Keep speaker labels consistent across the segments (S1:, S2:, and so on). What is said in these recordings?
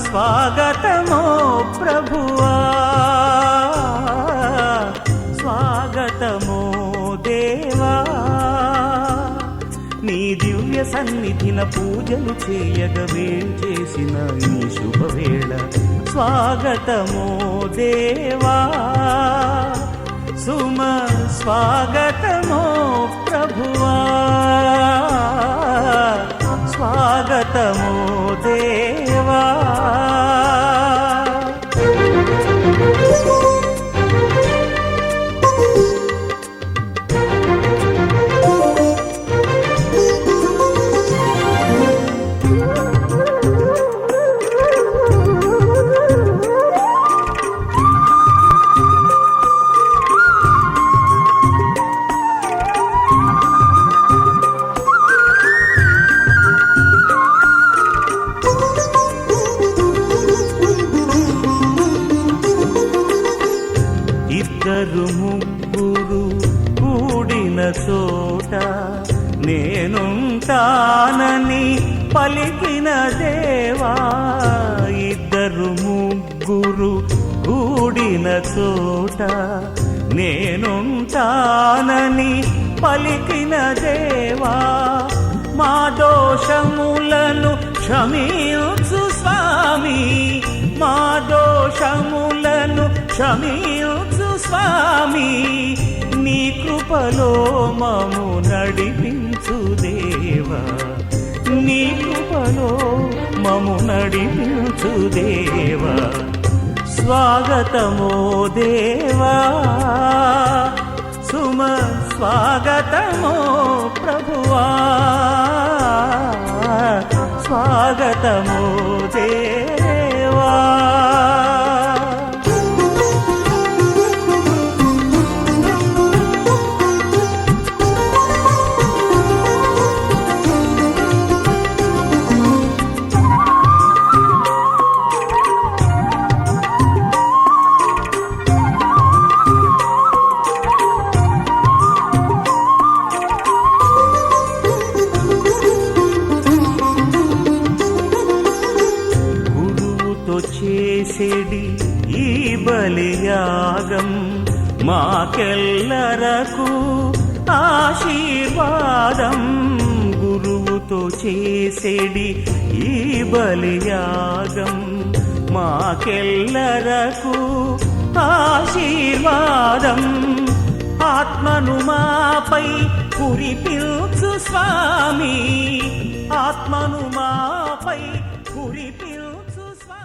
S1: స్వాగతమో ప్రభువా, స్వాగతమో దేవా. నీ దివ్య సన్నిధిన పూజలు చేయగ వేంచేసిన ఈ శుభవేళ స్వాగతమో దేవా, సుమ స్వాగతమో ప్రభువా, స్వాగతమో దేవా. ఇద్దరు ముగ్గురు కూడిన చోట నేనుంటానని పలికిన దేవా. ఇద్దరు ముగ్గురు కూడిన చోట నేనుంటానని పలికిన దేవా. మా దోషములను క్షమించు స్వామి, మా దోషములను క్షమించు స్వామి. నీ కృపలో మము నడిపించు దేవా, నీ కృపలో మము నడిపించు దేవా. స్వాగతమో దేవా, సుమ స్వాగతమో ప్రభువా, స్వాగతమో దేవా. చేసేడి ఈ బలియాగం మాకెల్లరకు ఆశీర్వాదం. గురువుతో చేసేడి ఈ బలియాగం మాకెల్లరకు ఆశీర్వాదం. ఆత్మను మాపై కురిపించు స్వామి, ఆత్మను మాపై కురిపించు స్వామి.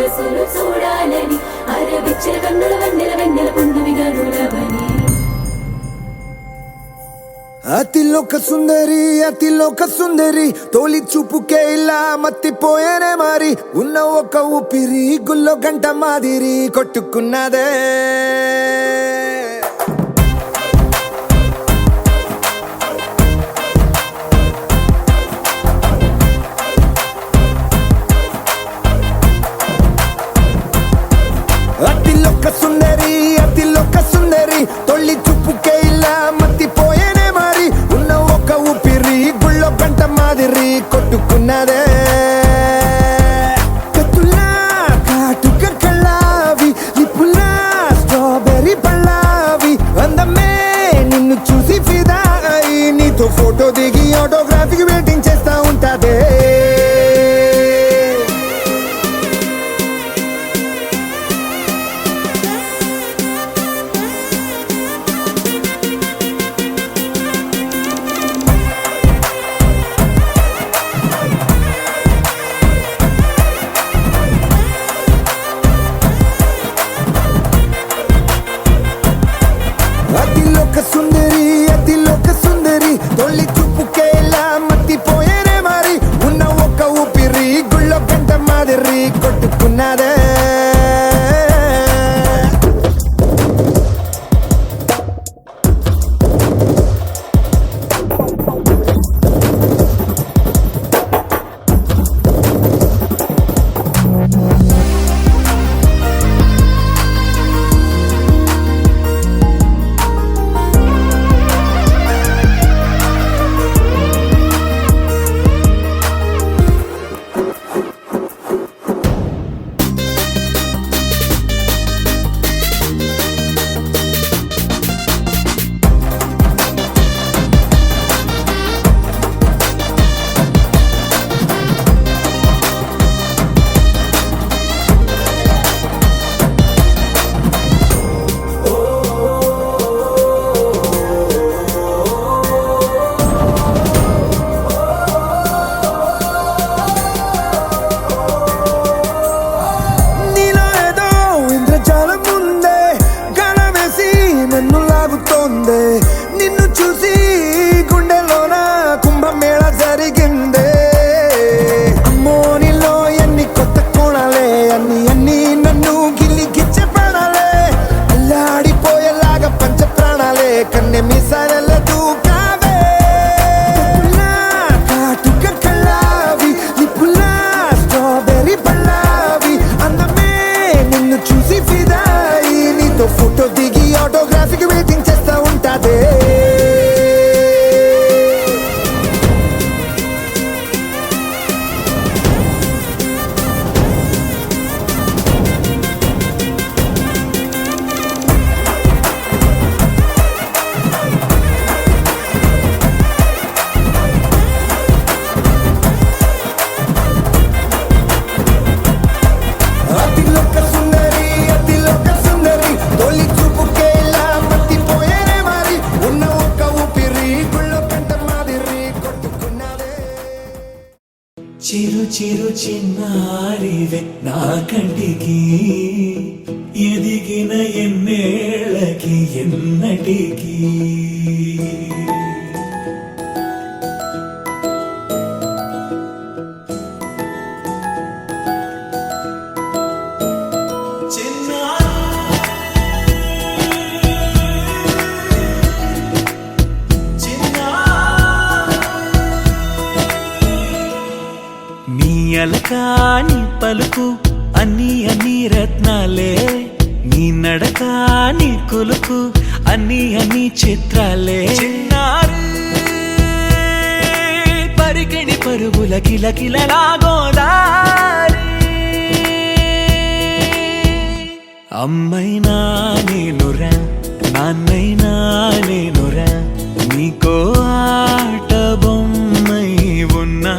S2: సొగసులు చూడాలని అరవిచ్చిన కన్నుల వెన్నెల వెన్నెల పున్నమిగా నులవని
S3: అతిలోక సుందరి తోలి చూపుకే ఇలా మత్తిపోయేనే మారి ఉన్న ఒక ఊపిరి గుల్లో గంట మాదిరి కొట్టుకున్నదే అతిలోక సుందరి తొలి చూపుకే ఇలా మత్తిపోయేనే మారి ఉన్న ఒక ఊపిరి గుళ్ళో గంట మాదిరి కొట్టుకున్నదే కత్తులా కాటుక కళ్ళావి లిప్పులా స్ట్రాబెర్రీ పళ్ళావి అందమే నిన్ను చూసి ఫిదా అయి నీతో ఫోటో దిగి ఆటోగ్రాఫీకి వెయిటింగ్ చేస్తా ఉంటాదే అతిలోక సుందరి తొలి చూపుకే ఇలా మత్తిపోయేనే మారి ఉన్న ఒక ఊపిరి గుళ్ళో గంట మాదిరి కొట్టుకున్నదే నిన్ను చూసి గుండెలోన కుంభమేళ జరిగిందే అమ్మో నీలో ఎన్ని కొత్త కోణాలే అన్ని నన్ను గిల్లిగిచ్చే ప్రాణాలే అల్లాడిపోయేలాగా పంచ ప్రాణాలే కన్నె మీసాల దూకావే కాటుక కళ్ళావి లిప్పులా స్ట్రాబెర్రీ పళ్ళావి అందమే నిన్ను చూసి ఫిదాయి నీతో ఫోటో దిగి ఆటోగ్రాఫీకి వెయిటింగ్ చేస్తా ఉంటాదే అతిలోక సుందరి తొలి చూపుకే ఇలా మత్తిపోయేనే మారి ఉన్న ఒక ఊపిరి గుళ్ళో గంట మాదిరి కొట్టుకున్నదే
S1: చిరు చిరు చిన్నారివే నా కంటికి ఎదిగిన ఎన్నేళ్ళకి ఎన్నటికి అలకాని పలుకు అన్ని రత్నాలే నీ నడక నీ కులుకు అన్ని చిత్రాలే చిన్నారు పరికిణి పరుగుల కిలకిలలాగోదారి అమ్మైనా నేనురా నాన్నైనా నేనురా నీకో ఆట బొమ్మై ఉన్నా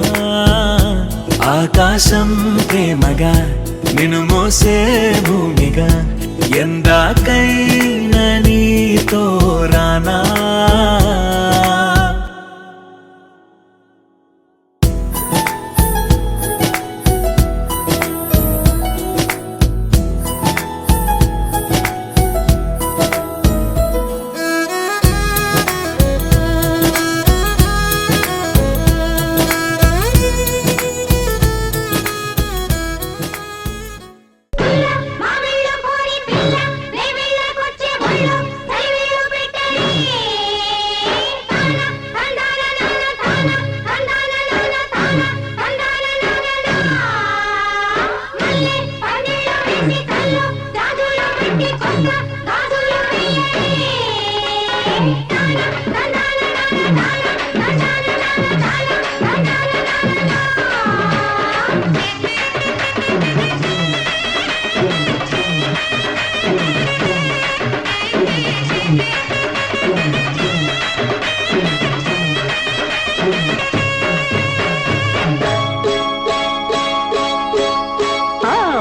S1: ఆకాశం ప్రేమగా నిన్ను మోసే భూమిగా ఎందాకైనా నీతో రానా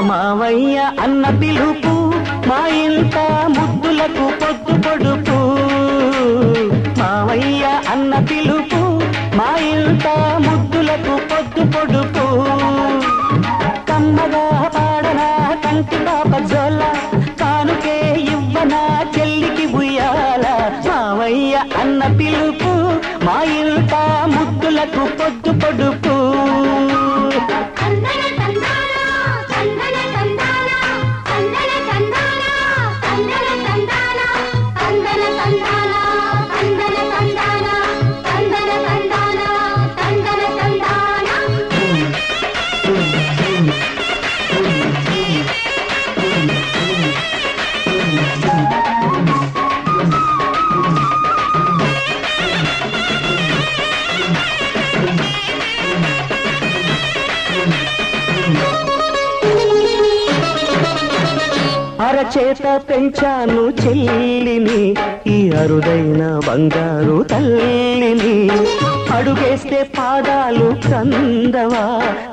S4: మావయ్య అన్న పిలుపు మా ఇంట ముద్దులకు పొద్దు పొడుపు. మావయ్య అన్న పిలుపు మా ఇంట ముద్దులకు పొద్దు పొడుపు. కమ్మగా పాడనా కంటి పాప జోల, కానుకే ఇవ్వనా చెల్లికి ఉయ్యాల. మావయ్య అన్న పిలుపు మా ఇంట ముద్దులకు పొద్దు పొడుపు. అరచేత పెంచాను చెల్లిని, ఈ అరుదైన బంగారు తల్లిని. అడుగేస్తే పాదాలు కందవా,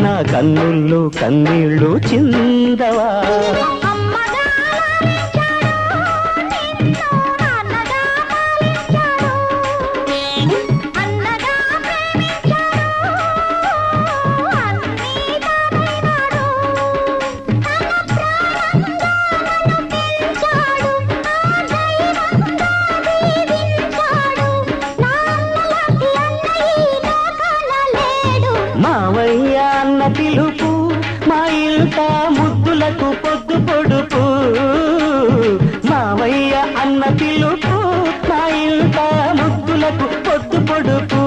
S4: నా కన్నుల్లో కన్నీళ్ళు చిందవా. మావయ్య అన్న పిలుపు మా ఇంట ముద్దులకు పొద్దు పొడుపు. మావయ్య అన్న పిలుపు మా ఇంట ముద్దులకు పొద్దు పొడుపు.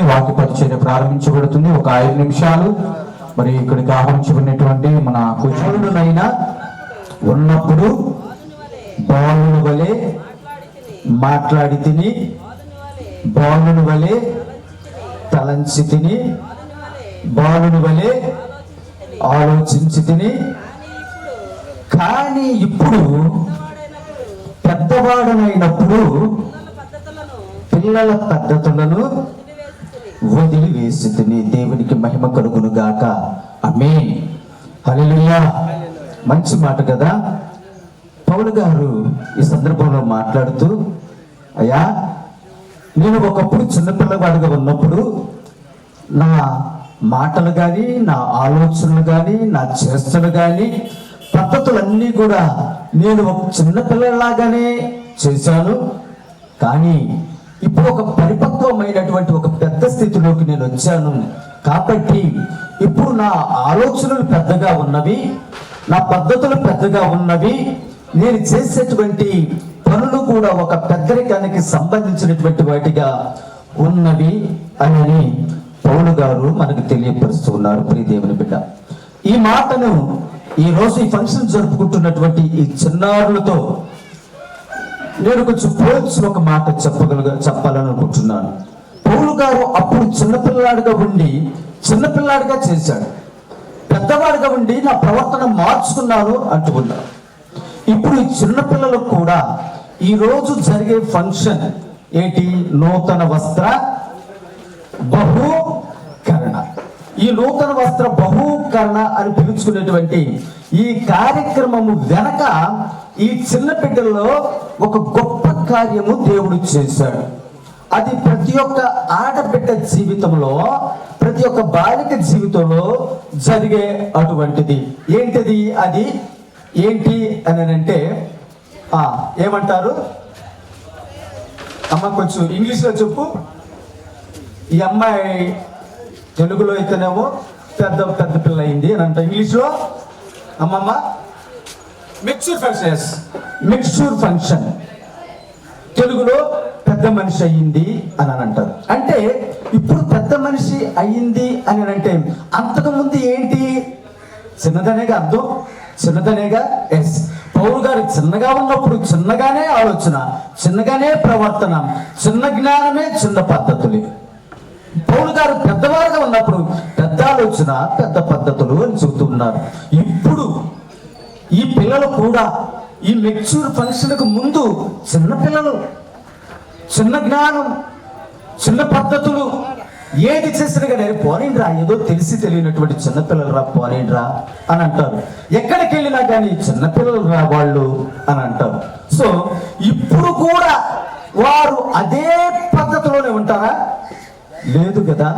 S5: వాక్య పరిచర్య ప్రారంభించబడుతుంది. ఒక 5 నిమిషాలు మరి ఇక్కడికి ఆహ్వానించబడినటువంటి మన కుజుడునైనా ఉన్నప్పుడు బాలుని వలె మాట్లాడి తిని, బాలుని వలె తలంచి తిని, బాలుని వలె ఆలోచించి తిని. కానీ ఇప్పుడు పెద్దవాడనైనప్పుడు పిల్లల పద్ధతులను వదిలివేసి తిని. దేవునికి మహిమ కలుగును గాక. ఆమేన్. హల్లెలూయా. మంచి మాట కదా. పౌలు గారు ఈ సందర్భంలో మాట్లాడుతూ, అయ్యా నేను ఒకప్పుడు చిన్నపిల్లవాడిగా ఉన్నప్పుడు నా మాటలు కానీ, నా ఆలోచనలు కానీ, నా చేష్టలు కానీ, పద్ధతులన్నీ కూడా నేను ఒక చిన్నపిల్లలాగానే చేశాను. కానీ ఇప్పుడు ఒక పరిపక్వమైనటువంటి ఒక పెద్ద స్థితిలోకి నేను వచ్చాను. కాబట్టి ఇప్పుడు నా ఆలోచనలు పెద్దగా ఉన్నవి, నా పద్ధతులు పెద్దగా ఉన్నవి, నేను చేసేటువంటి పనులు కూడా ఒక పెద్దరికానికి సంబంధించినటువంటి వాటిగా ఉన్నవి అని పౌలు గారు మనకు తెలియపరుస్తూ ఉన్నారు. ప్రియ దేవుని బిడ్డ, ఈ మాటను ఈ రోజు ఈ ఫంక్షన్ జరుపుకుంటున్నటువంటి ఈ చిన్నారులతో నేను కొంచెం పోల్చి ఒక మాట చెప్పాలని అనుకుంటున్నాను. పౌలు గారు అప్పుడు చిన్నపిల్లాడిగా ఉండి చిన్నపిల్లాడిగా చేశాడు. పెద్దవాడిగా ఉండి నా ప్రవర్తన మార్చుకున్నాను అంటున్నాను. ఇప్పుడు ఈ చిన్నపిల్లలకు కూడా ఈ రోజు జరిగే ఫంక్షన్ ఏంటి? నూతన వస్త్ర బహుకరణ. ఈ నూతన వస్త్ర బహుకరణ అని పిలుచుకునేటువంటి ఈ కార్యక్రమము వెనక ఈ చిన్న బిడ్డల్లో ఒక గొప్ప కార్యము దేవుడు చేశాడు. అది ప్రతి ఒక్క ఆడబిడ్డ జీవితంలో, ప్రతి ఒక్క బాలిక జీవితంలో జరిగే అటువంటిది. ఏంటిది అది? ఏంటి అని అంటే ఏమంటారు అమ్మ? కొంచెం ఇంగ్లీష్లో చెప్పు. ఈ అమ్మాయి తెలుగులో అయితేనేమో పెద్ద పెద్ద పిల్ల అయింది అని అంట. ఇంగ్లీష్లో అమ్మమ్మ మిక్స్చర్ ఫంక్షన్. మిక్స్చర్ ఫంక్షన్ తెలుగులో పెద్ద మనిషి అయ్యింది అని అంటారు. అంటే ఇప్పుడు పెద్ద మనిషి అయ్యింది అని అంటే అంతకు ముందు ఏంటి? చిన్నదనేగా అర్థం, చిన్నదనేగా. ఎస్, పౌలు గారు చిన్నగా ఉన్నప్పుడు చిన్నగానే ఆలోచన, చిన్నగానే ప్రవర్తన, చిన్న జ్ఞానమే, చిన్న పద్ధతులే. పౌలు గారు పెద్దవారుగా ఉన్నప్పుడు పెద్ద ఆలోచన, పెద్ద పద్ధతులు అని చెబుతున్నారు. ఇప్పుడు ఈ పిల్లలు కూడా ఈ మెచ్యూర్ ఫంక్షన్కు ముందు చిన్న పిల్లలు, చిన్న జ్ఞానం, చిన్న పద్ధతులు, ఏది చేసినా కానీ పోనేంద్రా, ఏదో తెలిసి తెలియనటువంటి చిన్నపిల్లలు రా పోనేంద్రా అని అంటారు. ఎక్కడికి వెళ్ళినా కానీ చిన్నపిల్లలు రా వాళ్ళు అని అంటారు. సో ఇప్పుడు కూడా వారు అదే పద్ధతిలోనే ఉంటారా? లేదు కదా,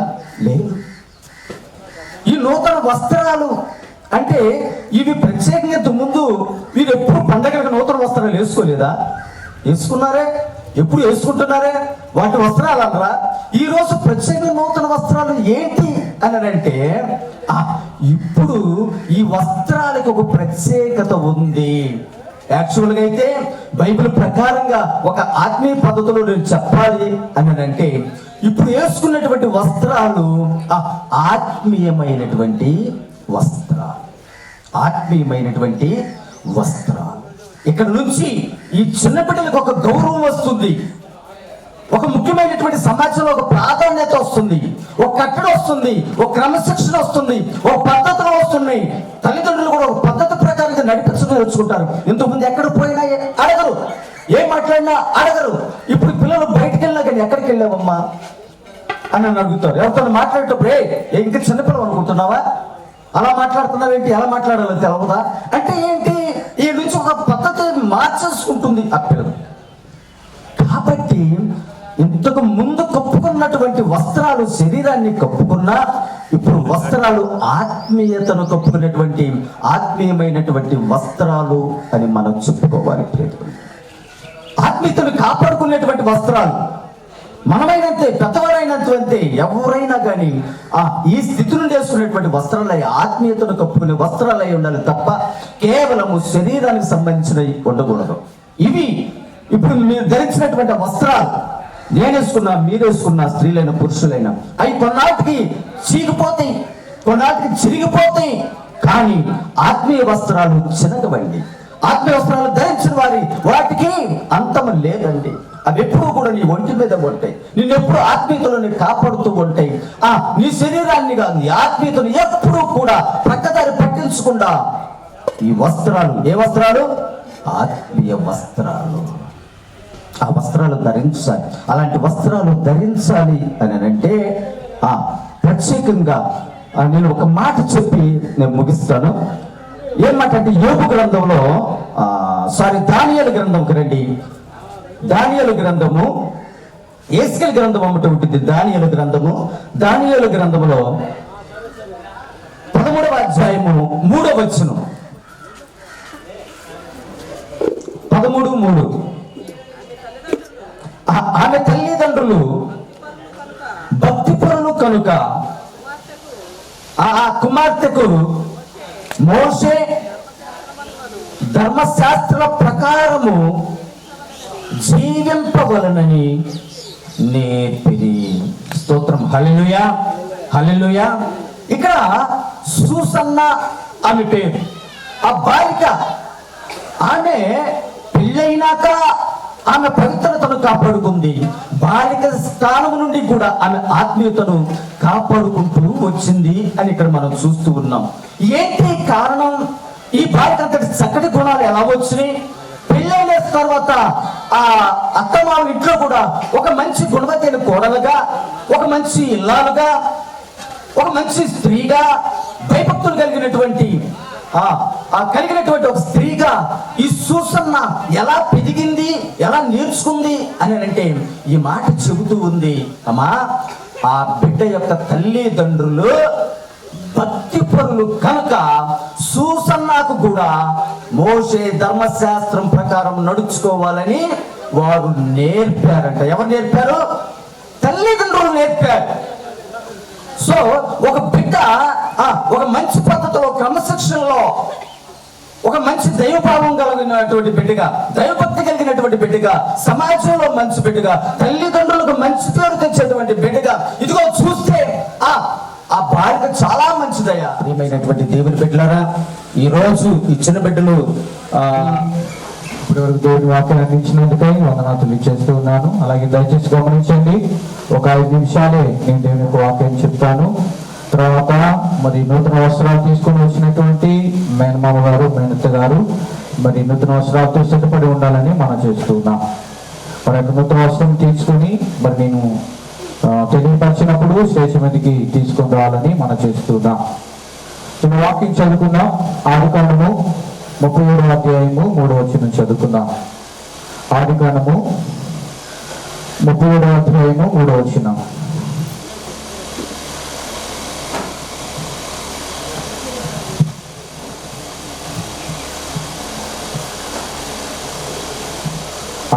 S5: లేదు. ఈ నూతన వస్త్రాలు అంటే ఇవి ప్రత్యేకంగా ముందు మీరు ఎప్పుడు పండగలకు నూతన వస్త్రాలు వేసుకోలేదా? వేసుకున్నారే, ఎప్పుడు వేసుకుంటున్నారే? వాటి వస్త్రాలు అనరా? ఈ రోజు ప్రత్యేక నూతన వస్త్రాలు ఏంటి అని అంటే ఇప్పుడు ఈ వస్త్రాలకు ఒక ప్రత్యేకత ఉంది. యాక్చువల్గా అయితే బైబిల్ ప్రకారంగా ఒక ఆత్మీయ పద్ధతిలో నేను చెప్పాలి అని అంటే ఇప్పుడు వేసుకున్నటువంటి వస్త్రాలు ఆత్మీయమైనటువంటి వస్త్రాలు, ఆత్మీయమైనటువంటి వస్త్రాలు. ఇక్కడ నుంచి ఈ చిన్న బిడ్డలకు ఒక గౌరవం వస్తుంది, ఒక ముఖ్యమైనటువంటి సమాజంలో ఒక ప్రాధాన్యత వస్తుంది, ఒక కట్టడ వస్తుంది, ఒక క్రమశిక్షణ వస్తుంది, ఒక పద్ధతులు వస్తున్నాయి. తల్లిదండ్రులు కూడా ఒక పద్ధతి ప్రకారంగా నడిపించుకుని నేర్చుకుంటారు. ఇంతకుముందు ఎక్కడ పోయినా అడగరు, ఏం మాట్లాడినా అడగరు. ఇప్పుడు పిల్లలు బయటకు వెళ్ళినా కానీ ఎక్కడికి వెళ్ళావమ్మా అని నన్ను అడుగుతారు. ఎవరితో మాట్లాడేటప్పుడు ఇంకా చిన్నపిల్లలు అనుకుంటున్నావా, అలా మాట్లాడుతున్నావేంటి, ఎలా మాట్లాడాలో తెలవదా అంటే ఏంటి? ఈ నుంచి ఒక పద్ధతి మార్చేసుకుంటుంది ఆ పిల్లలు. కాబట్టి ఇంతకు ముందు కప్పుకున్నటువంటి వస్త్రాలు శరీరాన్ని కప్పుకున్నా, ఇప్పుడు వస్త్రాలు ఆత్మీయతను కప్పుకునేటువంటి ఆత్మీయమైనటువంటి వస్త్రాలు అని మనం చెప్పుకోవాలి. ఆత్మీయతను కాపాడుకునేటువంటి వస్త్రాలు మనమైనంతే, పెద్దవారైనంతే, ఎవరైనా కానీ ఈ స్థితి నుండి వేసుకునేటువంటి వస్త్రాలు ఆత్మీయతను కప్పుకునే వస్త్రాలు అయి ఉండాలి తప్ప కేవలము శరీరానికి సంబంధించినవి ఉండకూడదు. ఇవి ఇప్పుడు మీరు ధరించినటువంటి వస్త్రాలు నేను వేసుకున్నా, మీరు వేసుకున్నా, స్త్రీలైన పురుషులైనా, అవి కొన్నాటికి చీకిపోతాయి, కొన్నాటికి చిరిగిపోతాయి. కానీ ఆత్మీయ వస్త్రాలు చినగవండి. ఆత్మీయ వస్త్రాలు ధరించిన వాటికి అంతం లేదండి. అవి ఎప్పుడు కూడా నీ ఒంటి మీద ఉంటాయి, నిన్ను ఎప్పుడు ఆత్మీయతలను కాపాడుతూ ఉంటాయి. నీ శరీరాన్ని కాదు, నీ ఆత్మీయతను ఎప్పుడు కూడా ప్రక్కదారి పట్టించకుండా ఈ వస్త్రాలు, ఏ వస్త్రాలు? ఆత్మీయ వస్త్రాలు. ఆ వస్త్రాలు ధరించాలి. అలాంటి వస్త్రాలు ధరించాలి అని అంటే ప్రత్యేకంగా నేను ఒక మాట చెప్పి నేను ముగిస్తాను. ఏం మాట అంటే యోబు గ్రంథంలో దానియేలు గ్రంథంకి రండి. దానియేలు గ్రంథము, యేస్కేలు గ్రంథం అమ్మట ఉంటుంది. దానియేలు గ్రంథము, దానియేలు గ్రంథములో 13వ అధ్యాయము 3వ వచనం, 13:3. ఆమె తల్లిదండ్రులు భక్తిపరులు కనుక ఆ కుమార్తెకు మోషే ధర్మశాస్త్ర ప్రకారము జీవింపవలనని నేర్పిరి. స్తోత్రం, హల్లెలూయా, హల్లెలూయా. ఇక్కడ సూసన్న ఆమె పేరు. ఆ బాలిక ఆమె పెళ్ళైనాక ఆమె పవిత్రతను కాపాడుకుంది. బాలిక స్థానం నుండి కూడా ఆమె ఆత్మీయతను కాపాడుకుంటూ వచ్చింది అని ఇక్కడ మనం చూస్తూ ఉన్నాం. ఏంటి కారణం? ఈ బాలిక అంతటి చక్కటి గుణాలు ఎలా వచ్చినాయి? పెళ్ళైన తర్వాత ఆ అత్తమామ ఇంట్లో కూడా ఒక మంచి గుణవతైన కోడలుగా, ఒక మంచి ఇల్లాలుగా, ఒక మంచి స్త్రీగా, భయభక్తులు కలిగినటువంటి ఒక స్త్రీగా ఈ సూసన్న ఎలా పెరిగింది, ఎలా నేర్చుకుంది అని అంటే ఈ మాట చెబుతూ ఉంది. అమ్మా, ఆ బిడ్డ యొక్క తల్లిదండ్రులు భక్తిపరులు కనుక సూసన్నకు కూడా మోషే ధర్మశాస్త్రం ప్రకారం నడుచుకోవాలని వారు నేర్పారంట. ఎవరు నేర్పారు? తల్లిదండ్రులు నేర్పారు. సో ఒక బిడ్డ ఒక మంచి పద్ధతిలో, క్రమశిక్షణలో, ఒక మంచి దైవభావం కలిగినటువంటి బిడ్డగా, దైవభక్తి కలిగినటువంటి బిడ్డగా, సమాజంలో మంచి బిడ్డగా, తల్లిదండ్రులకు మంచి పేరు తెచ్చేటువంటి బిడ్డగా ఇదిగో చూస్తే ఆ బాలిక చాలా మంచిదయ్యా. ప్రియమైనటువంటి దేవుని బిడ్డలారా, ఈరోజు ఇచ్చిన బిడ్డలు ఇప్పటివరకు దేవుని వాక్యాన్ని అందించినందుకై వందనాలు ఇచ్చేస్తూ ఉన్నాను. అలాగే దయచేసి గమనించండి, ఒక 5 నిమిషాలే నేను దేవుని యొక్క వాక్యం చెప్తాను. తర్వాత మరి నూతన వస్త్రాలు తీసుకొని వచ్చినటువంటి మేనమామ గారు, మేనత్త గారు మరి నూతన వస్త్రాలతో సిద్ధపడి ఉండాలని మనం చేస్తూ ఉన్నాం. మరి యొక్క నూతన వస్త్రం తీసుకుని మరి నేను తెలియపరిచినప్పుడు స్టేజ్ మీదకి తీసుకొని రావాలని మనం చేస్తున్నాం. చిన్న వాక్యం చదువుకుందాం. ఆదికాండము 37వ అధ్యాయము 3వ వచనం చదువుకుందాం. ఆదికాండము 37వ అధ్యాయము 3వ వచనం.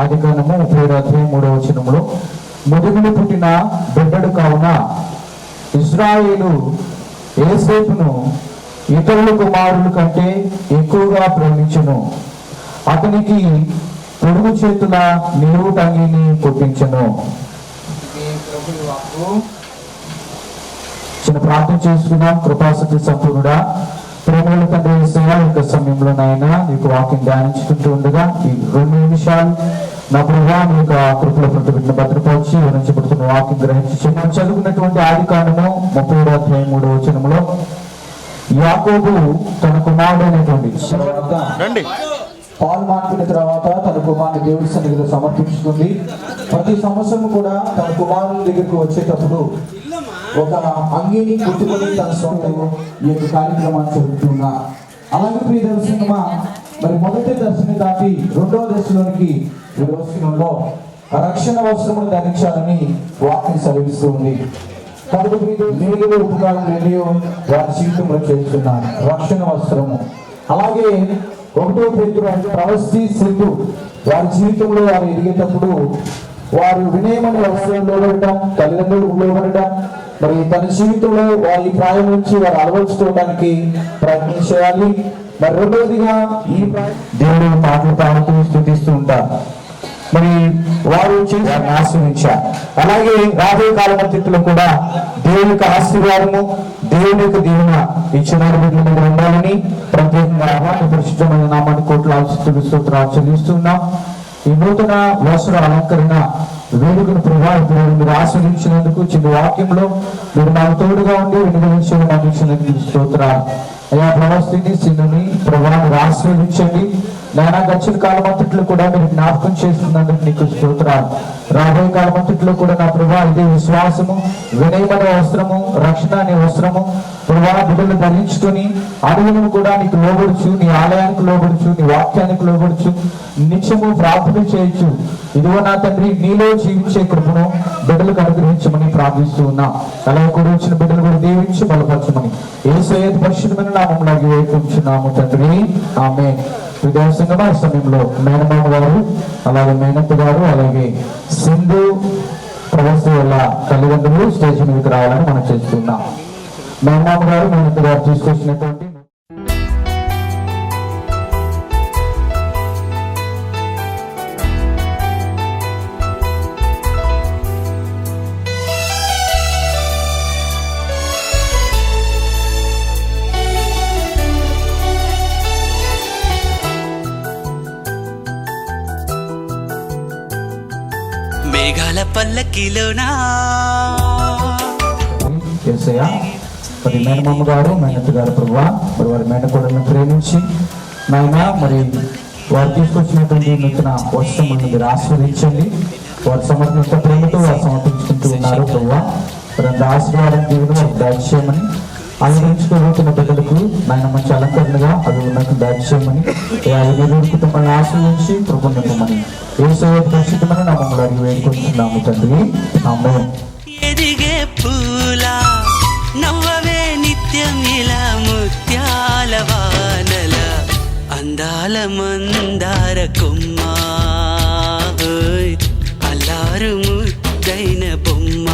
S5: ఆదికాండము 37వ అధ్యాయం 3వ వచనంలో, ముదుగులు పుట్టిన బిడ్డడు కావున ఇశ్రాయేలు యోసేపును ఇతరుల కుమారుల కంటే ఎక్కువగా ప్రేమించును. అతనికి పొడుగు చేతుల నిలువు టంగిని కొట్టించును. చిన్న ప్రార్థన చేసుకున్నాం. కృపాసక్తి సంపూర్ణుడా, ప్రేమల తండ్రి యేసయ్యా, యొక్క సమయంలో నాయన నీకు వాక్యం ధ్యానించుకుంటూ ఉండగా ఈ 2 నిమిషాలు నా ప్రభావ నీ యొక్క కృపల ప్రతిబిడ్డను భద్రపరిచి వివరించబడుతున్న వాక్యం గ్రహించి మనం చదువుకున్నటువంటి ఆదికాండము 37వ అధ్యాయం 3వ వచనంలో, యాకోబు తన కుమారుడైనటువంటి
S6: పాలు మానుకున్న తర్వాత తన కుమారుని దేవుడి సన్నిధిలో సమర్పించుకుంది. ప్రతి సంవత్సరం కూడా తన కుమారుని దగ్గరికి వచ్చేటప్పుడు ఒక అంగీని కుట్టుకొని తన సొంత ఈ యొక్క కార్యక్రమాన్ని జరుగుతున్నా. అలాగే ప్రియ దర్శనమా, మరి మొదటి దర్శనం దాటి 2వ దశలోనికి ఈ దర్శనంలో రక్షణ వస్త్రమును ధరించాలని వాక్యం సెలవిస్తూ ఉంది. కాబట్టి మేలు ఉపకారం లేనియో వారి జీవితంలో చేస్తున్నాను రక్షణ వస్త్రము. అలాగే 1వ పేతురు ప్రవస్తి సింధు వారి జీవితంలో వారు ఎదిగేటప్పుడు వారు వినయమైన వస్త్రంలో లోబడటం, తల్లిదండ్రులకు లోబడటం, మరి తన జీవితంలో వారి ప్రాయం నుంచి వారు అలవర్చుకోవడానికి ప్రయత్నం చేయాలి. మరి 2వదిగా ఈ
S5: దేవుడు మాటలు పాడుతూ స్తుతిస్తూ ఉంటారు. మరి వారు వారిని ఆశ్రయించారు. అలాగే రాబోయే కాలం అంతటిలో కూడా దేవుని యొక్క ఆశీర్వాదము, దేవుని యొక్క దీవెన ఈ చిన్నారి బిడ్డల మీద ఉండాలని ప్రత్యేకంగా ఆహ్వాన పరిశుద్ధమైన నామాన్ని కోట్ల స్తోత్రాలు చెల్లిస్తున్నాం. ఈ నూతన వస్త్ర అలంకరణ వేడుకను ప్రభావం మీరు ఆస్వాదించినందుకు చిన్న వాక్యంలో మీరు నాకు తోడుగా ఉండి వినియోగించినందుకు స్తోత్రాలు. అయ్యా ప్రవస్థిని సింధుని ప్రభావాన్ని ఆస్వాదించండి. నాయన గడిచిన కాలం అంతట్లో కూడా మీరు జ్ఞాపకం చేస్తున్నందుకు నీకు స్తోత్రాలు. రాబోయే కాలం అంతట్లో కూడా నా ప్రభా ఇదే విశ్వాసము, వినయమైన వస్త్రము, రక్షణ అనే వస్త్రము ప్రభా బిడ్డలు ధరించుకొని అడుగులను కూడా నీకు లోబడుచు, నీ ఆలయానికి లోబడుచు, నీ వాక్యానికి లోబడుచు, నిత్యము ప్రార్థన చేయొచ్చు. ఇదిగో నా తండ్రి, నీలో జీవించే కృపను బిడ్డలకు అనుగ్రహించమని ప్రార్థిస్తూ ఉన్నా. అలాగే కూడా వచ్చిన బిడ్డలు కూడా దీవించి బలపరచమని యేసయ్య పరిశుద్ధమైన నామములో వేడుకుంటున్నాము తండ్రి, ఆమేన్. విదేశంగా ఈ సమయంలో మేనమామ గారు, అలాగే మేనత్త గారు, అలాగే సింధు ప్రవస్థ వల్ల తల్లిదండ్రులు స్టేజ్ మీదకి రావాలని మనం చేస్తున్నాం. మేనమామ గారు, మేనత్త గారు తీసుకొచ్చినటువంటి
S7: మేఘాల పల్లకిలోనా
S5: యేసయ్య, మరి మేనమామ గారు, మేనత్త గారు ప్రభువా, మరి వారి మేనకోడలను ప్రేమించి నాయన మరి వారు తీసుకొచ్చినటువంటి నూతన వస్త్రములను మీరు ఆస్వాదించండి. వారు సమర్పించిన ప్రేమతో వారు సమర్పించుకుంటూ ఉన్నారు ప్రభువా. మరి ఆశీర్వాదం దీవును వారికి దయచేయమని, అలంకరించుకోబోతున్న బిడ్డలకు నాయన మంచి అలంకరణగా అవి ఉన్నట్టు దయచేయమని, మీరు కుటుంబాన్ని ఆశ్రయించి కృపనివ్వమని యేసయ్య పరిశుద్ధమైన నామములో అడిగి వేడుకుంటున్నాము తండ్రి, ఆమేన్.
S7: ఎదిగే పూలా నవ్వవే నిత్యం ఇలా ముత్యాల వానల అందాల మందార కొమ్మ, అల్లారు ముద్దైన బొమ్మ.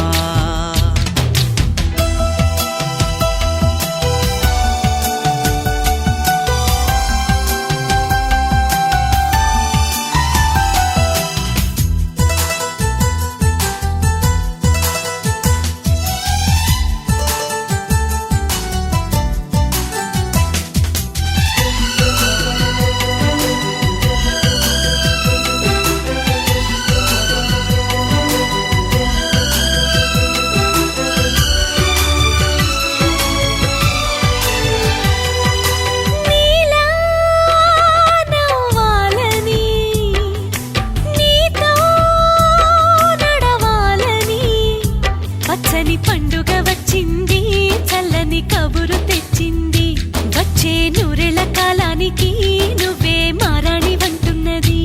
S8: వచ్చే నూరేళ్ల కాలానికి నువ్వే మారాణి వంటున్నది.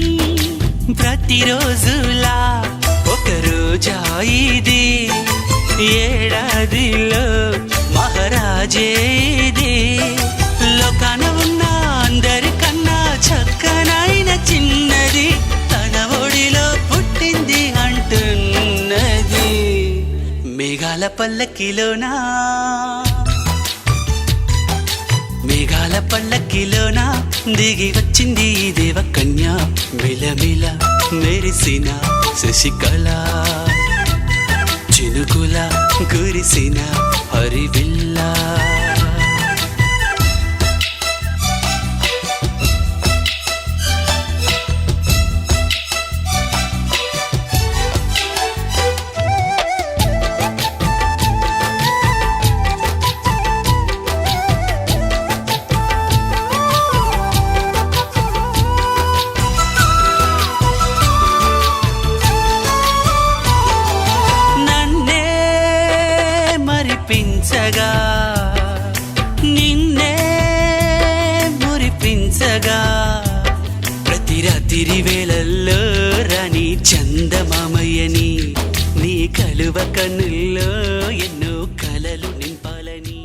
S7: ప్రతిరోజులా ఒక రోజా ఇది, ఏడాదిలో మహారాజే ఇది. లోకాన ఉన్న అందరికన్నా చక్కనైన చిన్నది తన ఒడిలో పుట్టింది అంటున్నది. మేఘాల పల్లకిలోనా, మేఘాల పల్లకిలోన దిగి వచ్చింది ఈ దేవకన్య. మిలమిల మెరిసిన శశికళ, చినుకుల కురిసిన హరివిల్ల. మరిపించగా నిన్నే మురిపించగా, ప్రతి రాత్రి వేళల్లో రాణి చందమామయ్యని, నీ కలువ కన్నుల్లో ఎన్నో కలలు నింపాలని.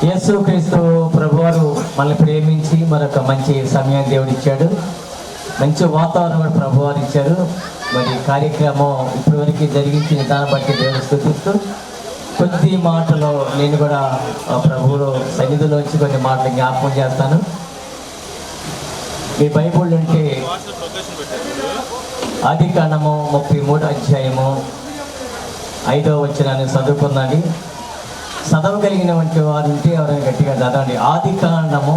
S5: యేసుక్రీస్తు ప్రభువారు మనల్ని ప్రేమించి మరొక మంచి సమయాన్ని దేవుడు ఇచ్చాడు, మంచి వాతావరణం ప్రభువారు ఇచ్చారు. మరి కార్యక్రమం ఇప్పటివరకు జరిగించిన దాన్ని బట్టి దేవుడు స్తుతిస్తూ కొద్ది మాటలో నేను కూడా ప్రభువులో సన్నిధిలోంచి కొన్ని మాటలు జ్ఞాపకం చేస్తాను. మీ బైబుల్ అంటే ఆదికాండము 33వ అధ్యాయము 5వ వచనాన్ని చదువుకున్నాను. చదవగలిగినటువంటి వారు ఉంటే ఎవరైనా గట్టిగా చదవండి. ఆదికాండము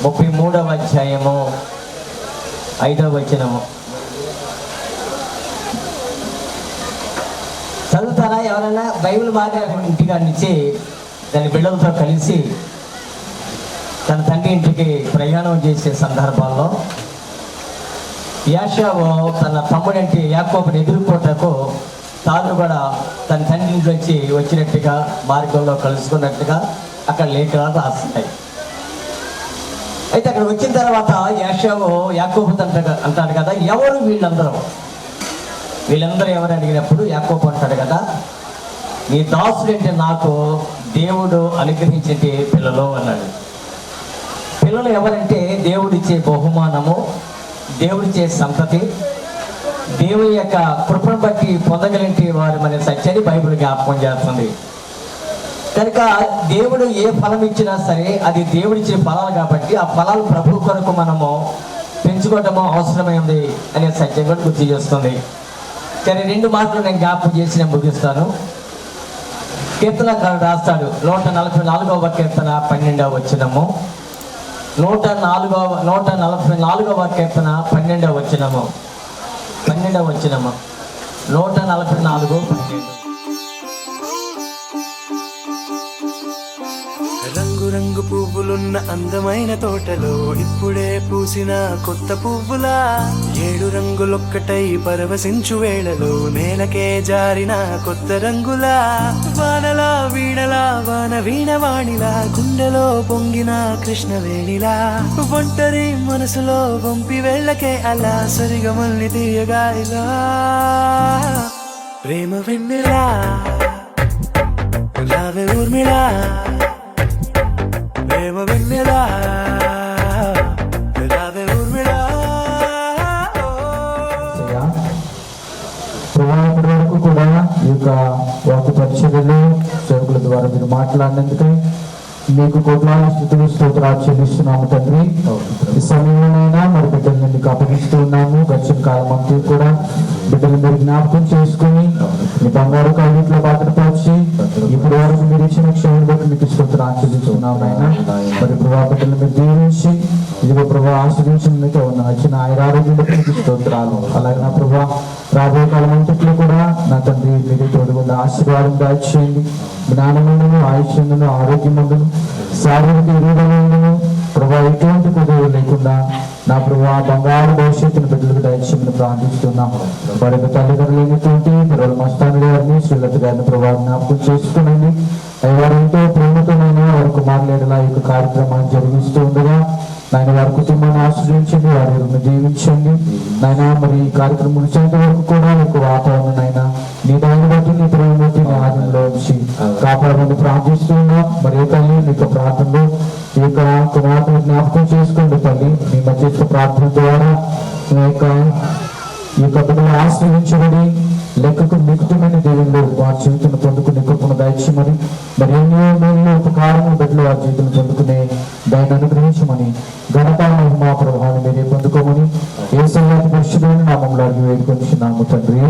S5: 33వ అధ్యాయము 5వ వచనము చదువుతారా? ఎవరైనా బైబిల్ బాగా ఇంటిగా నుంచి దాని బిడ్డలతో కలిసి తన తండ్రి ఇంటికి ప్రయాణం చేసే సందర్భాల్లో యాషావు తన తమ్ముడంటే యాకోబుని ఎదుర్కోటకు తాను కూడా తన తండ్రి నుంచి వచ్చినట్టుగా మార్గంలో కలుసుకున్నట్టుగా అక్కడ లేఖనాలు రాస్తాయి.
S9: అయితే అక్కడ వచ్చిన తర్వాత యాకోబు అంటాడు కదా, ఎవరు వీళ్ళందరూ ఎవరు అడిగినప్పుడు యాకోబు అంటాడు కదా, నీ దాసుడంటే నాకు దేవుడు అనుగ్రహించే పిల్లలు అన్నాడు. పిల్లలు ఎవరంటే దేవుడిచ్చే బహుమానము, దేవుడిచ్చే సంతతి, దేవుని యొక్క కృపను బట్టి పొందగలిగే వారు అనే సత్యాన్ని బైబిల్ జ్ఞాపకం చేస్తుంది. కనుక దేవుడు ఏ ఫలం ఇచ్చినా సరే అది దేవుడిచ్చే ఫలాలు కాబట్టి ఆ ఫలాలు ప్రభు కొరకు మనము పెంచుకోవటము అవసరమైంది అనే సత్యం కూడా గుర్తు చేస్తుంది. సరే, 2 మాటలు నేను జ్ఞాపకం చేసి నేను ముగిస్తాను. కీర్తనకారుడు రాస్తాడు 144వ కీర్తన 12వ వచనము. 144వ కీర్తన 12వ వచనము. 144:12.
S1: రంగు పువ్వులున్న అందమైన తోటలో ఇప్పుడే పూసిన కొత్త పువ్వులా 7 రంగులొక్కటై పరవశించు వేళలో నేలకే జారిన కొత్త రంగులా వానలా వీణలా వాన వీణవాణిలా గుండెలో పొంగిన కృష్ణవేణిలా ఒంటరి మనసులో వంపి వెళ్ళకే అలా సరిగమల్ని తీయగా ఇలా ప్రేమ వెన్నెలా రావే ఊర్మిళా ప్రేమ వెన్నెలా రావే ఊర్మిళా.
S6: ఇప్పటి వరకు కూడా ఈ యొక్క వాక్య పరిచర్యలు సేవకుల ద్వారా మీరు మాట్లాడినందుకే మీకు కోట్లాది స్థుతులు స్తోత్రాలు చెల్లిస్తున్నాము తండ్రి. ఈ సమయంలోనైనా మరి బిడ్డల్ని మీకు అప్పగిస్తూ ఉన్నాము. గడిచిన కాలం అంతా కూడా బిడ్డలు మీరు జ్ఞాపకం చేసుకుని మీ బంగారు కవిట్లో భద్రపరిచి ఇప్పుడు వరకు మీరు ఇచ్చిన క్షేమం బట్టి మీకు స్తోత్రాలు చెల్లిస్తున్నాము. అయినా మరి ప్రభా బిడ్డలు మీరు దీవించి ఇదిగో ప్రభా ఆశ్రయించినందుకే ఉన్న వచ్చిన ఆయురారోగ్యం బట్టి మీకు స్తోత్రాలు. అలాగే నా ప్రభా రాబోయే కాలం అంతట్లో కూడా నా తండ్రి మీరు తోడుగా ఆశీర్వాదం దాచేయండి. జ్ఞానముందును, ఆయుష్యందును, ఆరోగ్యముందును, శారీరక ఎదుగుదలను ప్రభా ఎటువంటి కుదురు లేకుండా నా ప్రభా బంగారు భవిష్యత్తును బిడ్డలకు దయచేయమని ప్రార్థిస్తున్నాం. వారి యొక్క తల్లిదండ్రులైనటువంటి పిల్లల మస్తాను గారిని, శ్రీలత గారిని ప్రభా జ్ఞాపకం చేసుకునండి. వారు ఎంతో ప్రేమతోనైనా వారి కుమారులేడలా ఈ యొక్క కార్యక్రమాన్ని జరిగిస్తూ ఉండగా నాయన వారి కుటుంబాన్ని ఆశ్రయించండి, వారిని దీవించండి నాయన. మరి ఈ కార్యక్రమం ముగిసేంత వరకు కూడా ఈ యొక్క వాతావరణం అయినా నీ దాన్ని బట్టి నీ ప్రేమ బట్టి నీ ఆనందంలో వచ్చి కాపాడమని ప్రార్థిస్తున్నా. మరి తల్లి నీ యొక్క ప్రార్థనలో ఈ యొక్క కుమార్తెను జ్ఞాపకం చేసుకోండి తల్లి. మీ మధ్య ప్రార్థన ద్వారా ఈ యొక్క బిడ్డలు ఆశ్రయించబడి లెక్కకు మిగుతుమైన దేవుళ్ళు వారి జీవితాన్ని పొందుకునే కృపను దయచేయమని, మరి ఎన్నో మేలు ఉపకారము బిడ్డలు వారి జీవితాన్ని పొందుకునే దాన్ని అనుగ్రహించమని, ఘనత మహిమా ప్రభావాన్ని మీరే పొందుకోమని యేసయ్య పరిశుద్ధమైన నామములో అడిగి వేడుకొంచున్నాము తండ్రి,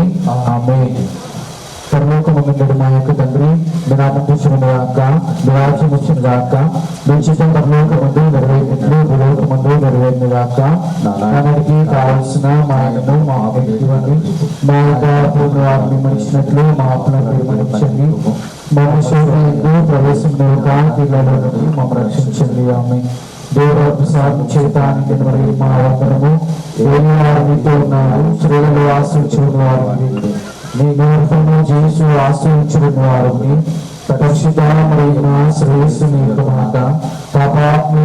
S6: ఆమేన్. పరలోకమందుండు మా యొక్క తండ్రి, మీరు ఆనందించిన గాక, మీ రాజ్యం వచ్చిన గాక, మీ చిత్తం పరలోకమందు నెరవేరినట్లు భూలోకమందు నెరవేరిన గాక. మనకి కావలసిన మాయను మా వ్యక్తివని మా యొక్క వారిని మనిషినట్లు మా అప్పులను మనిషించండి. మా శోభను ప్రవేశం పిల్లల నుండి మమ్మల్ని రక్షించండి. ఆమె దేవుడు ప్రసాదం చేతానికి మరి మా వందనము. ఏమి వారితో ఉన్నారు స్త్రీలలో ఆశించిన వారిని నీ గర్భము చేసి ఆశ్రయించిన వారిని పరిశుద్ధమైన శ్రేయస్సుని మాట పాపాత్మ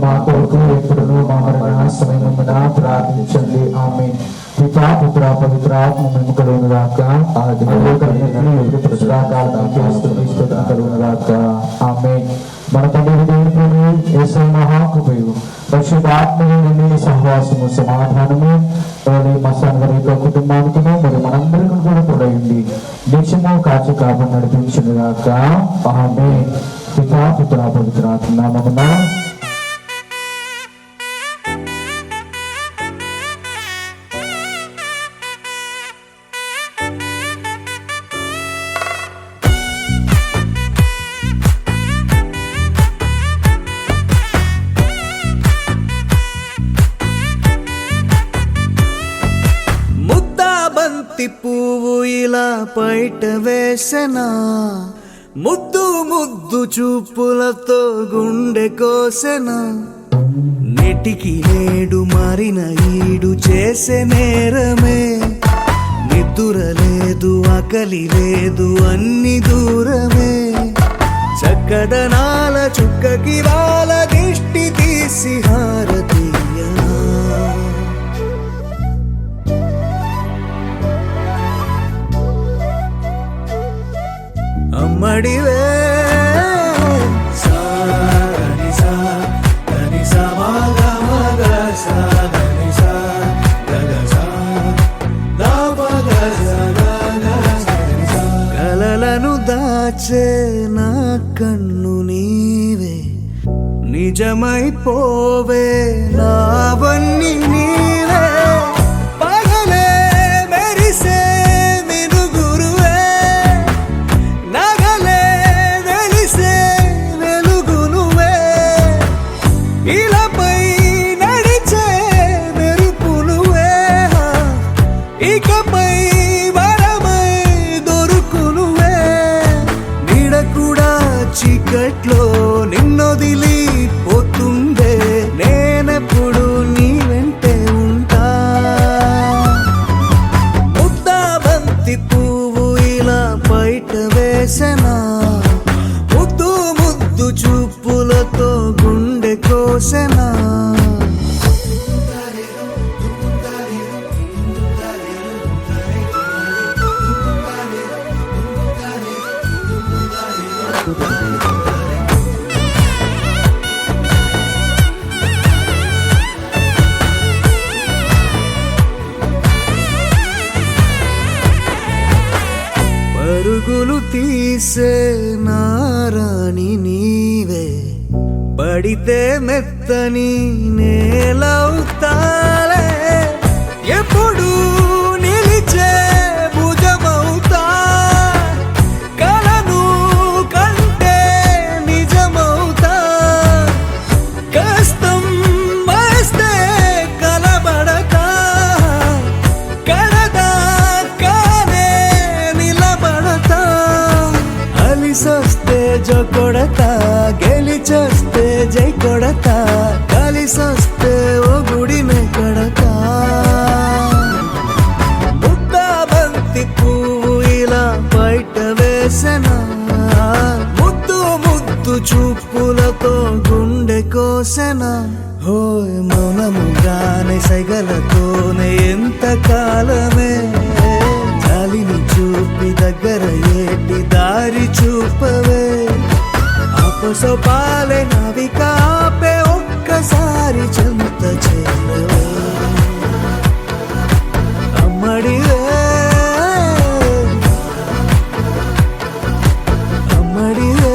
S6: మా కొరకు ఎప్పుడును మా మరణ సమయమున ప్రార్థించండి. ఆమె పితా పుత్ర పవిత్రాత్మ మేము కలుగునుగాక. కలుగునుగాక. ఆమె మన తండ్రి దేవుని యేసయ్య మహాకృపయు పరిశుద్ధాత్మని నిండిన సహవాసము సమాధానము మసాన్ గారి యొక్క కుటుంబానికి మరి మనందరికీ కూడా తోడైంది నిత్యము కాచి కాపాడి నడిపించునుగాక. ఆమె పితా పుత్ర పవిత్రాత్మ నామమున.
S1: పువ్వు ఇలా బయట వేసెనా, ముద్దు ముద్దు చూపులతో గుండె కోసెనా, నెటికి నేడు మారిన ఈడు చేసే నేరమే, నిద్ర లేదు ఆకలి లేదు అన్ని దూరమే, చక్కదనాల చుక్కకి వాళ్ళ దిష్టి తీసి అమ్మడివే సాని సా దని సా మగ మగ సా దని సా గగ సా దా మగ సా గగ సా. కలలను దాచే నా కన్ను నీవే నిజమైపోవే నావన్నీ నీవే పగలే మెరిసే మినుగురువే నగలే వెలిసే వెలుగునువే ఇలాపై నడిచే మెరుపునువే ఇకపై వరమై దొరుకునువే నీడ కూడా చీకట్లో నిన్నొదిలి పోతుందే నేనెప్పుడు నీ వెంటే ఉంటా ముద్దా బంతి పువ్వు ఇలా బయట వేసెనా ముద్దు ముద్దు చూపులతో గుండె కోసెనా పరుగులు తీసే నారాణి నీవే పడితే మెత్తని నేలవుతాలే ఎప్పుడు నిలిచే భుజమవుతా కలను కంటే నిజమవుతా కష్టం వస్తే కలబడక కడదాకానే నిలబడతా అలిసొస్తే జో కొడతా గెలిచొస్తే జై కొడతా కలిసొస్తే ఓ గుడినే కడతా ముద్దా బంతి పువ్వు ఇలా బయట వేసెనా ముద్దు ముద్దు చూపులతో గుండె కోసెనా హోయ్ మౌనముగానే సైగలతోనే ఎంత కాలమే జాలిని చూపి దగ్గర ఏటి దారి చూపవే ఆపసోపాలే నవికాపే ఒక్కసారి చెంత చేరవే అమ్మడివే అమ్మడివే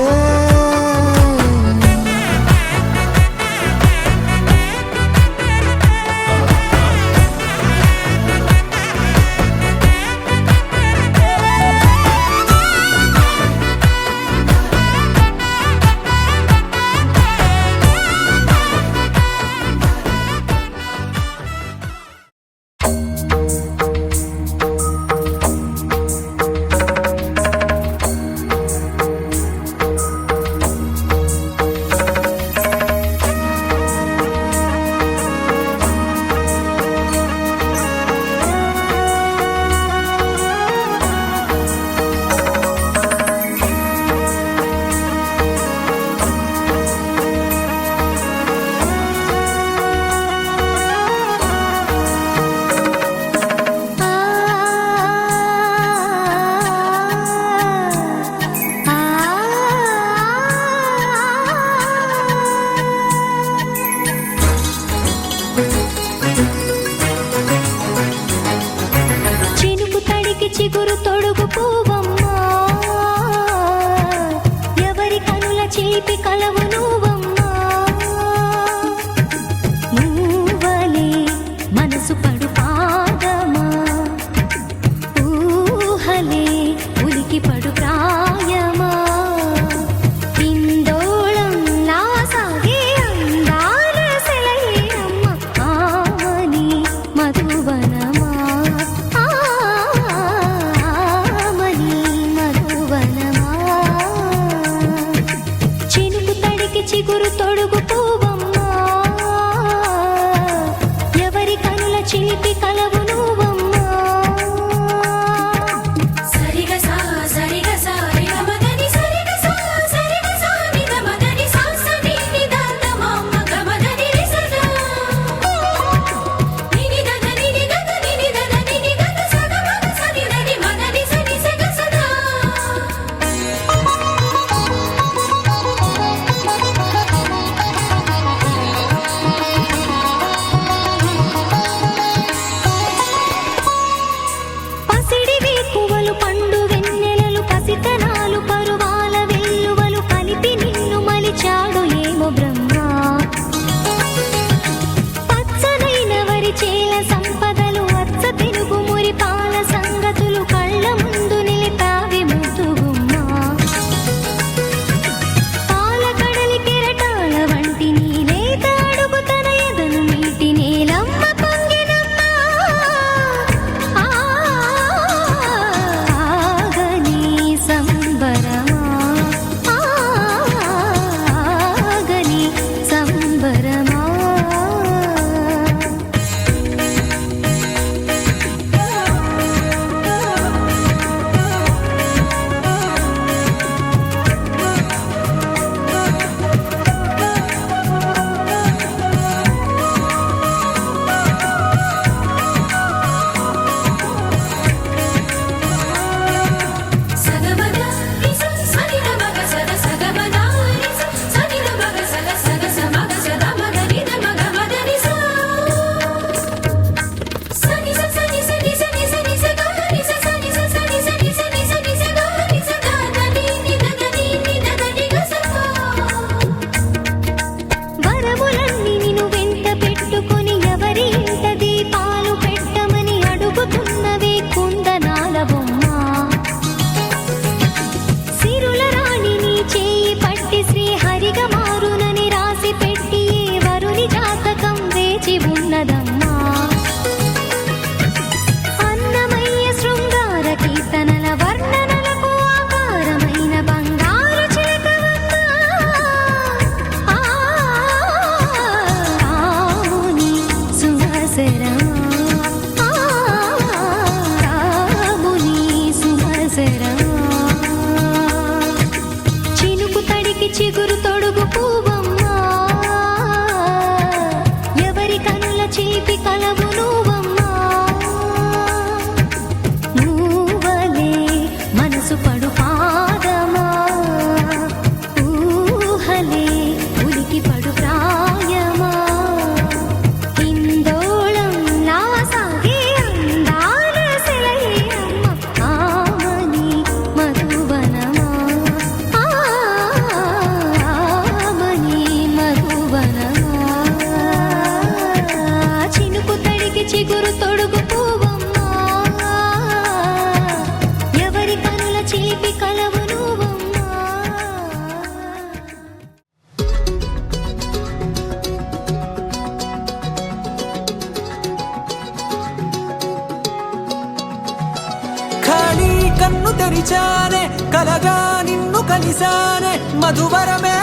S1: తెరిచానే కలగా నిన్ను కలిసానే మధువరమే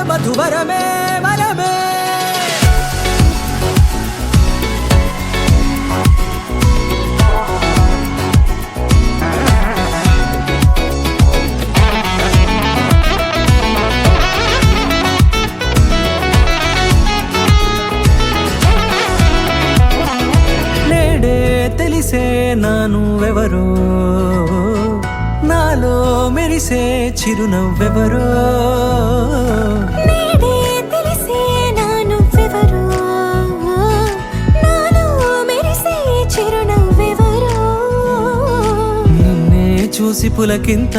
S1: మధువరమే వరమే తెలిసే నానువెవరో నాలో మెరిసే చిరునవ్వెవరో
S8: నేడే తెలిసే నానువెవరో నాలో మెరిసే చిరునవ్వెవరో
S1: నిన్నే చూసి పులకింత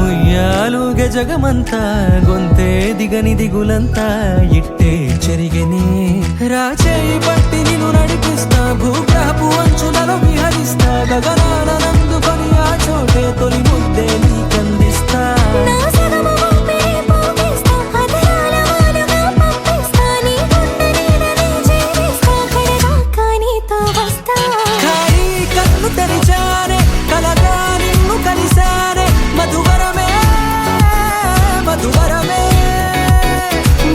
S1: ఉయ్యాలుగే జగమంతా గొంతే దిగని దిగులంతా ఇట్టే చెరిగనే రాచేయి పట్టి నిన్ను నడిపిస్తా భూగ్రహపు అంచులలో విహరిస్తా గగనాన నందుకొని ఆ చోటే తొలి ముద్దే నీకందిస్తా
S8: నా సగము ఊపిరి పోగిస్తా అదరాల వానగా పంపిస్తా నీ గుండె నీడనే చేరిస్తా కడదాకా నీతో వస్తా
S1: ఖాళీ కన్ను తెరిచానే కలగా నిన్ను కలిసానే మధువరమే మధువరమే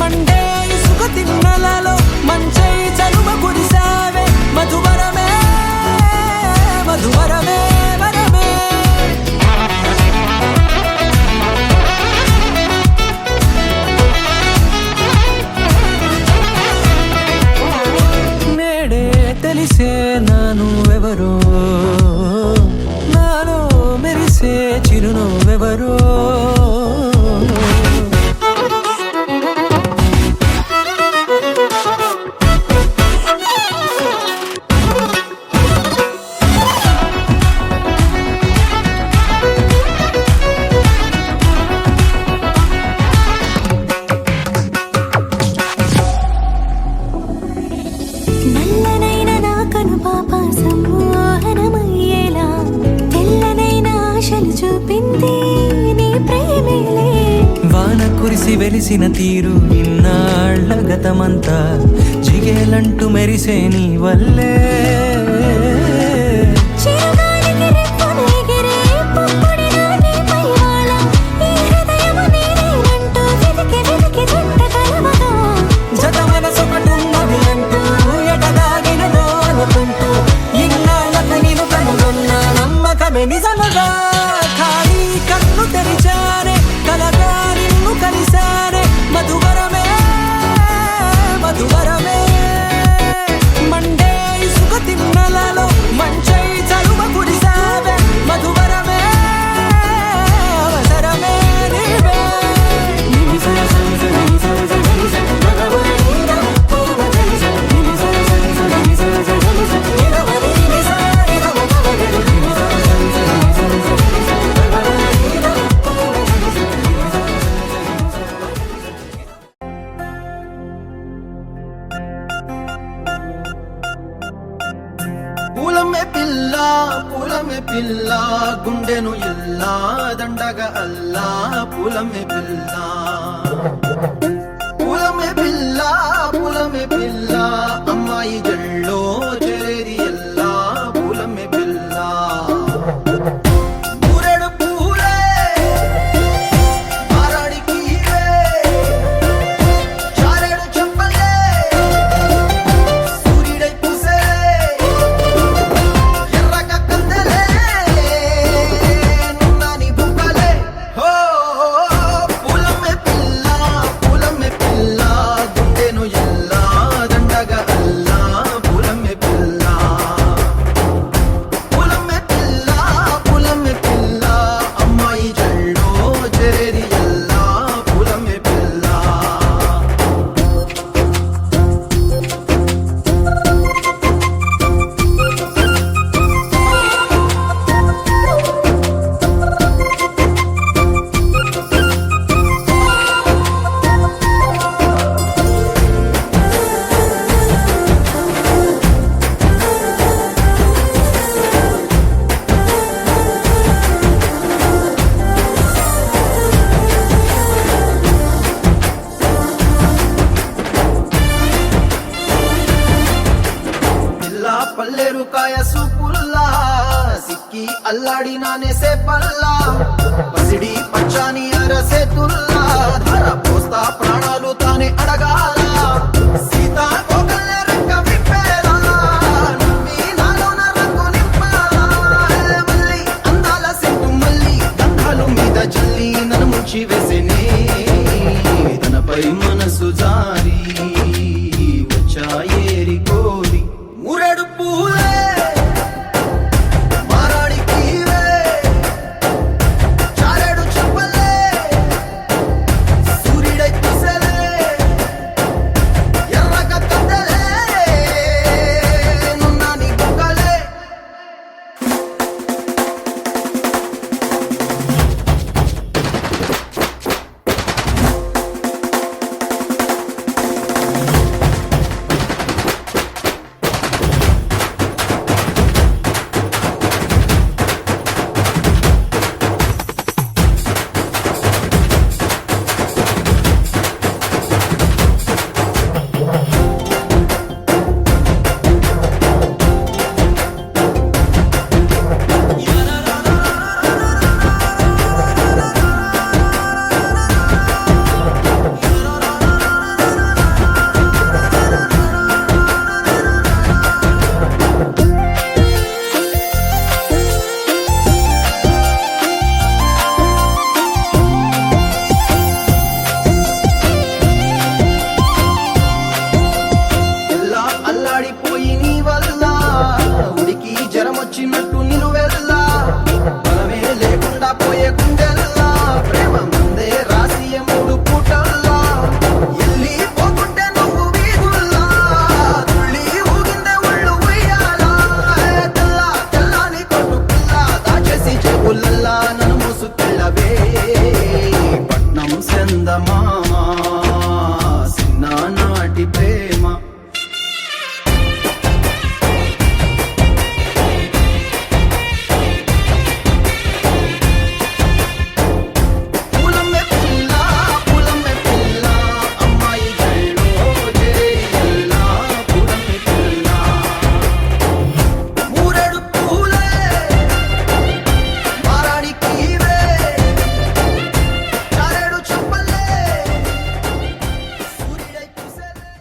S1: మండే ఇసుక తిన్నలలో మంచై చలువ కురిసావే మధువరమే మధువరమే వరమే నేడే తెలిసే నానువెవరో నాలో మెరిసే చిరునవ్వెవరో
S8: నల్లనైన నా కనుపాప సమ్మోహనమయ్యేలా తెల్లనైన ఆశలు చూపింది నీ ప్రేమేలే
S1: వాన కురిసి వెలిసిన తీరు ఇన్నాళ్ల గతమంతా జిగేలంటూ మెరిసే నీ వల్లే
S8: చిరుగాలికి రెప్పను ఎగిరే పుప్పొడిగా నీపై వాల ఈ హృదయము నీదేనంటూ వెతికి వెతికి జంట కలవగా
S1: జత మనసొకటున్నది అంటూ ఎటదాగినదో అనుకుంటూ ఇన్నాళ్ళకు నేను కనుగొన్న నమ్మకమే నిజముగా ఖాళీ కన్ను తెరిచానే కలగా నిన్ను కలిసానే మధువరమే మధువరమే మండే ఇసుక తిన్నలలో మంచై చలువ కురిసావే మధువరమే అవసరమే నీవే
S3: పూలమే పిల్ల గుండెను ఇల్లా దండగా అల్లా పూలమే పిల్ల పూలమే పిల్ల అమ్మాయి జల్లో చేరేది ఎల్లా పూలమే పిల్ల పూరెడు పూలే మారాడికి చారెడు చెప్పలే సూర్యుడై పూసే ఎర్రగా కందలే నున్నాని బుక్కలే హో పూలమే పిల్ల వల్ల పసిడి పచ్చాని అరసేతుల్లా ధర పోస్తా ప్రాణాలు తానే అడగాల సీతా కోకల్ల రెక్క విప్పేలా నవ్వి నాలోన రంగు నింపాలా మళ్ళీ అందాల సెట్టు మళ్ళీ గంధాలు మీద జల్లి నన్ను ముంచి వేసేనే తనపై మనసు జారి వచ్చాయేరి కోరి మురెడు పూలే మారాడికి చారెడు చెప్పలే సూర్యుడై కుసలే ఎర్రగ కద్దలే నున్నాని గుక్కలే ఎల్లా అల్లాడిపోయి నీ వల్ల ఉడికి జరమొచ్చినట్టు నిలువెల్లా బలమే లేకుండా పోయే గుండెల్లా ప్రేమ ముందే రాసియ మూడు పూటల్లా ఎల్లి పోకుంటే నువ్వు వీధుల్లా తుళ్ళి ఊగిందే ఒళ్ళు ఉయ్యాలా తెల్లా తెల్లాని కొట్టు పిల్ల దాచేసి చెవులల్లా నన్ను మూసుకెళ్ళవే పట్నం సెందమామ సిన్నానాటి ప్రేమ పూలమ్మే పిల్ల అమ్మాయి గళ్ళో జేయల్లా పూలమ్మే పిల్ల మూరెడు పూలే మారాడికి చారెడు చెప్పలే సూర్యుడై కుసలే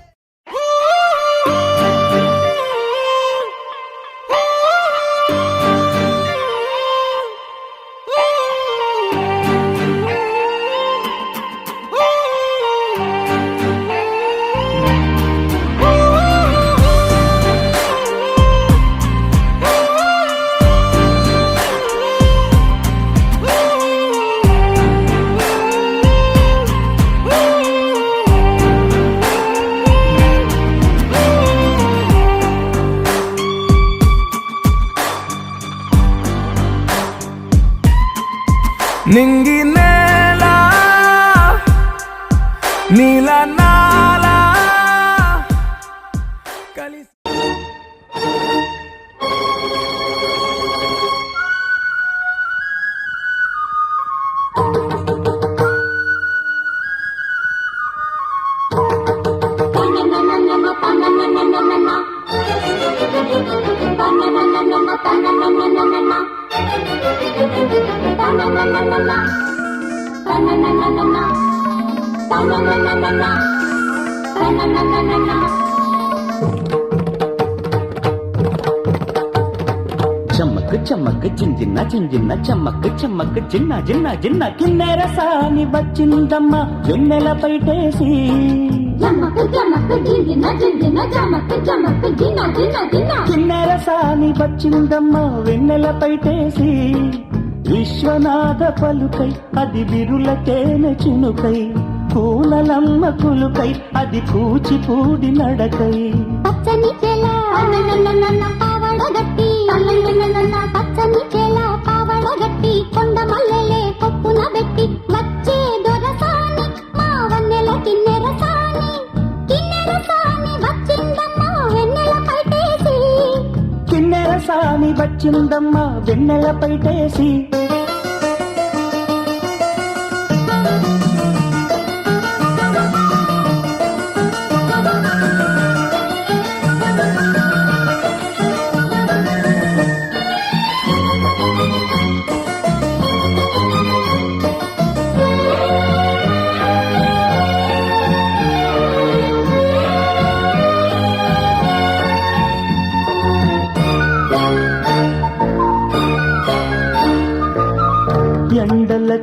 S1: నింగి నేల నీల నాల కలిసి
S4: చమ్మక్ చమ్మక్ చింజిన్న చింజిన్న చమ్మక్ చమ్మక్ చిన్న చిన్న చిన్న కిన్నెర సాని వచ్చిందమ్మ వెన్నెల పైటేసి కిన్నెర సాని వచ్చిందమ్మ వెన్నెల పైటేసి విశ్వనాథ పలుకై అది విరుల తేనె చినుకై కూనలమ్మ కులుకై అది కూచిపూడి నడకై
S8: పచ్చని చెల పావడగట్టి పచ్చని చెల పావడగట్టి కొండ మల్లెలే కొప్పున పెట్టి వచ్చే దొరసాని మా వన్నెల కిన్నెర సాని వచ్చిందమ్మ వెన్నెల పైటేసి
S4: కిన్నెర సాని వచ్చిందమ్మ వెన్నెల పైటేసి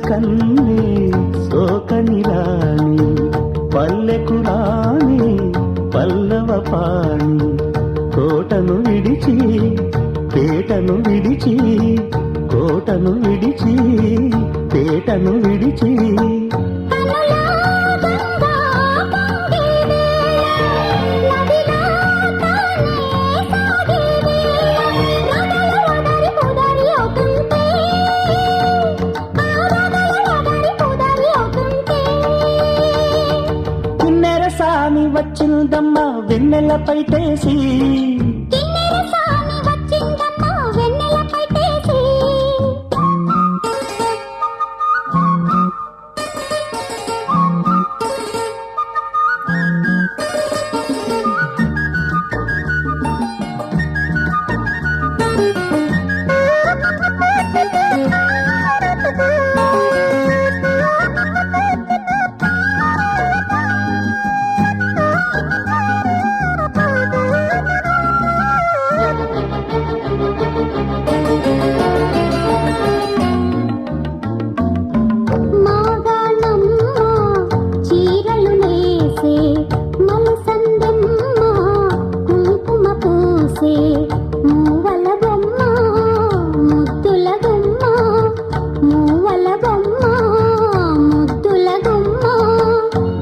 S4: కన్నే సోకని రాణి పల్లెకు రాణి పల్లవ పాణి కోటను విడిచి పేటను విడిచి కోటను విడిచి పేటను విడిచి కిన్నెర సాని వచ్చిందమ్మ వెన్నెల పైటేసి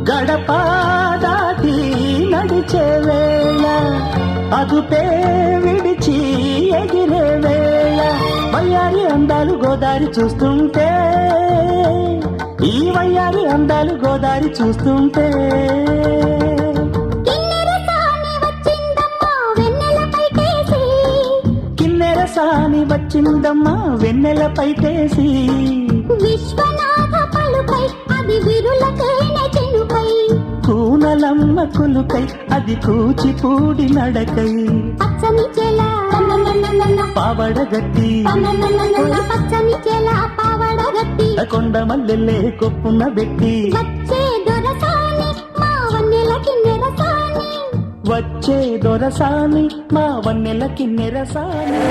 S4: గడప దాటి నడిచే వేళ అదుపే విడిచి ఎగిరే వేళ వయ్యారి అందాలు గోదారి చూస్తుంటే ఈ వయ్యారి అందాలు గోదారి చూస్తుంటే కిన్నెర సాని వచ్చిందమ్మా వెన్నెల పైటేసి
S8: విశ్వనాథ పలుకై అది విరులకైన చెనుకై
S4: కూనలమ్మ కులుకై అది కూచిపూడి నడకై
S8: పచ్చని చెల
S4: పావడగట్టి
S8: పచ్చని చెల పావడగట్టి
S4: కొండ మల్లెల్లే కొప్పున పెట్టి
S8: వచ్చే దొరసాని మా వన్నెల కిన్నెర సాని
S4: వచ్చే దొరసాని మా వన్నెల కిన్నెర సాని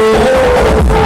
S8: Hey,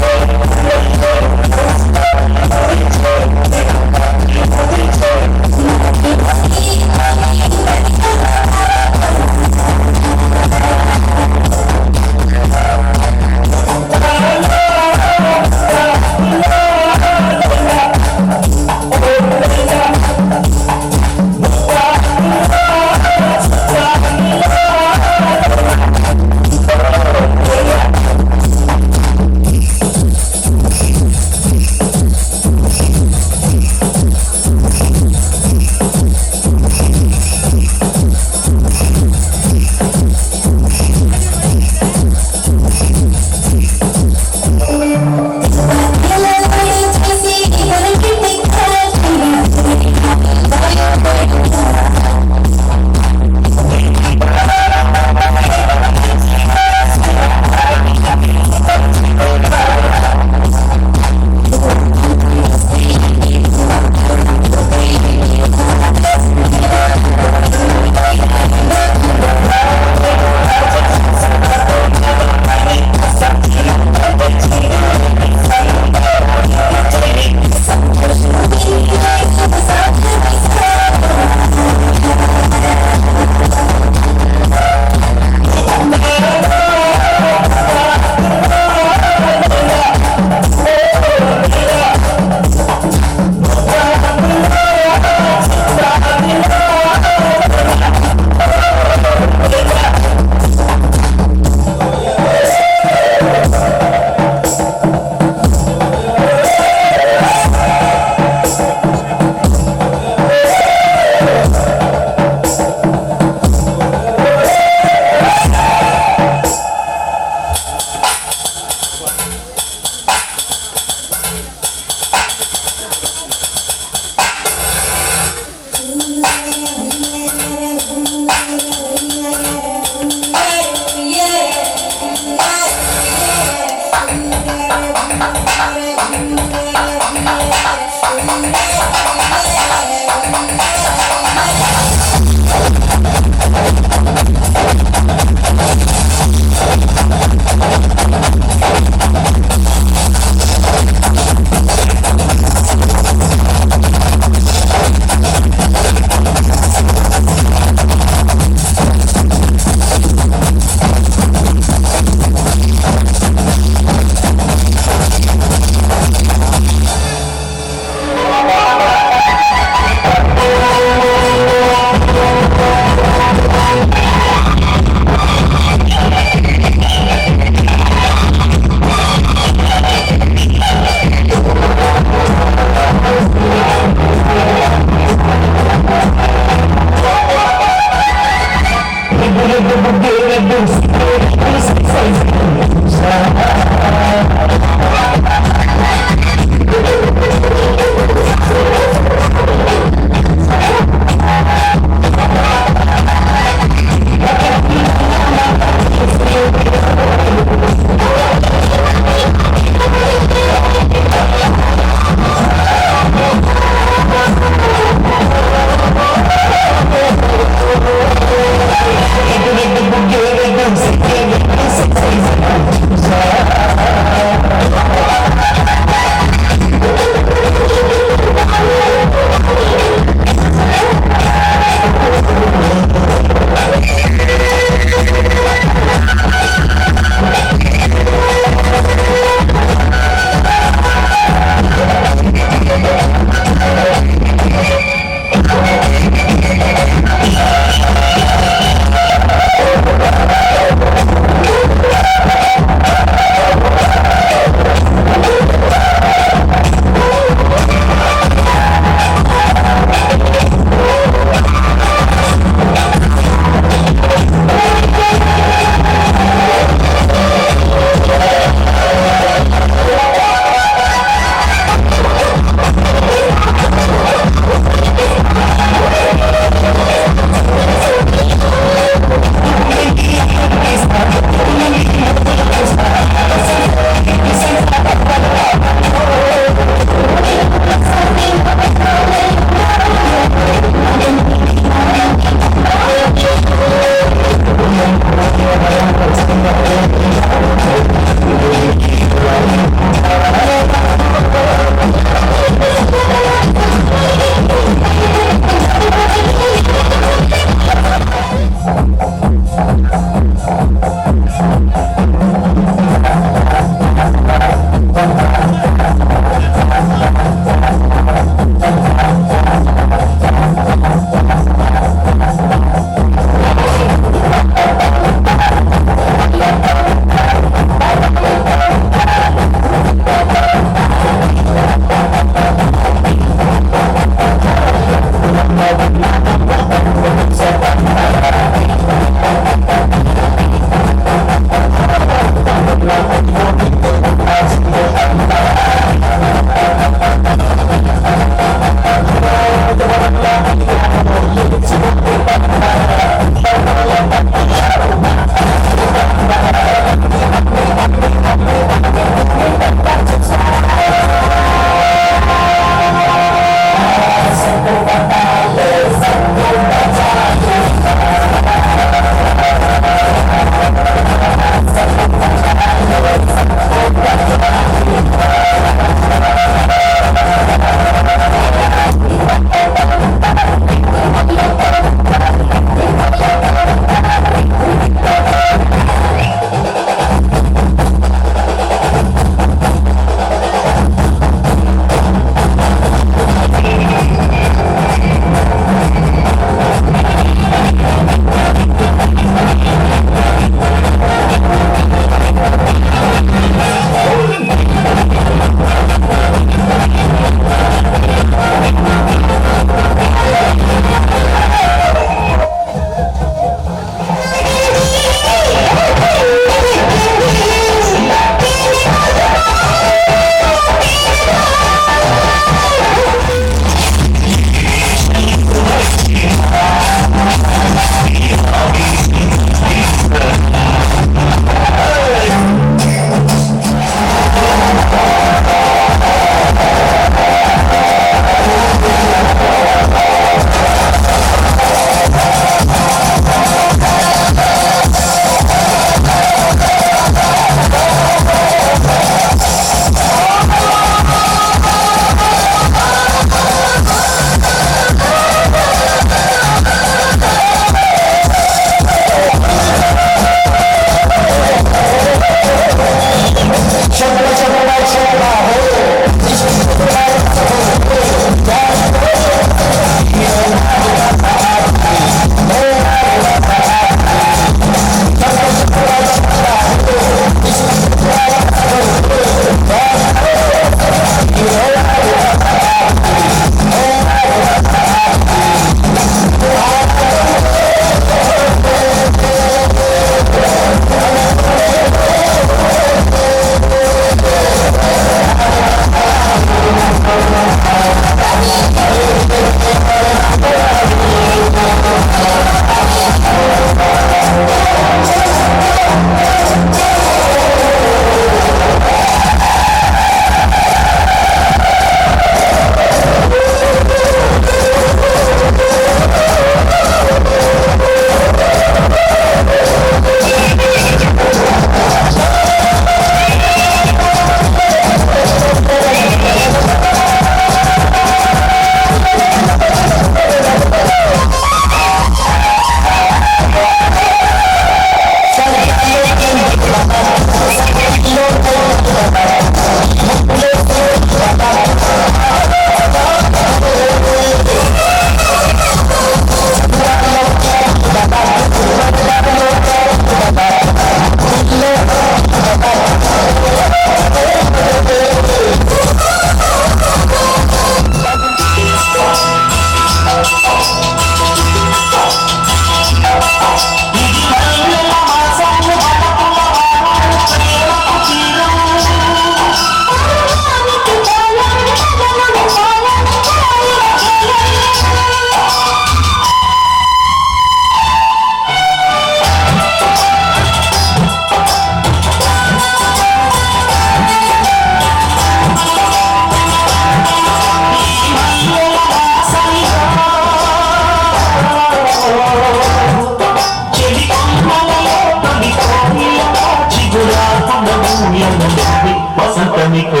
S4: వసంతమికు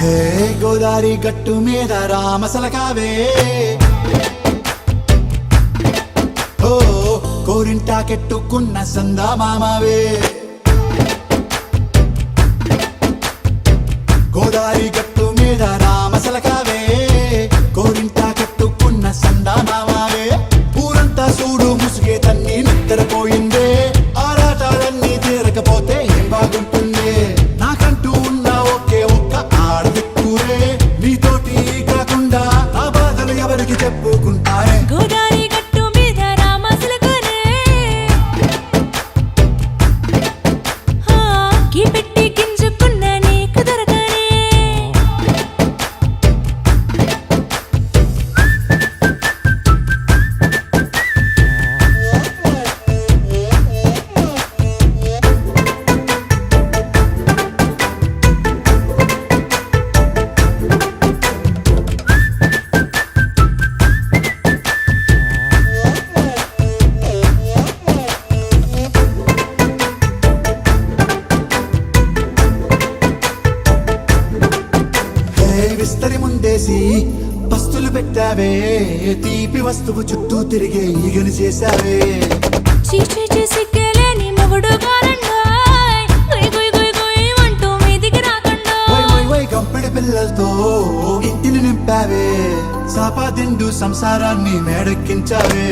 S3: హే గోదారి గట్టు మీద రామసలకావే ఓ కోరింటాకెట్టుకున్న సందా మామావే గోదారి గట్టు మీద రామసలకావే గోరింట కట్టుకున్న సందామావే ఊరంతా చూడు ముసుగే తన్ని నిద్రపోయిందే ఆరాటాలన్నీ తీరకపోతే ఏం బాగుంటుంది నాకంటూ ఉన్న ఒకే ఒక్క ఆడదిక్కురే నీతోటి కాకుండా నా బాధలు ఎవరికి చెప్పుకుంటారే
S8: గోదారి గట్టు మీద రామసులకనే గీ పెట్టి గింజుకున్న నీకు దొరకనే
S3: విస్తరి ముందేసి పస్తులు పెట్టావే తీపి వస్తువు చుట్టూ తిరిగే ఈగని చేశావే
S8: చీచీ చేసి కేలేని మొగుడు గారండాయ్ గుయ్ గుయ్ గుయ్ గుయ్ అంటూ మీదికి రాకండా
S3: వై గంపెడి పిల్లలతో ఇంటిని నింపావే సాపాదిండు సంసారాన్ని మేడెక్కించావే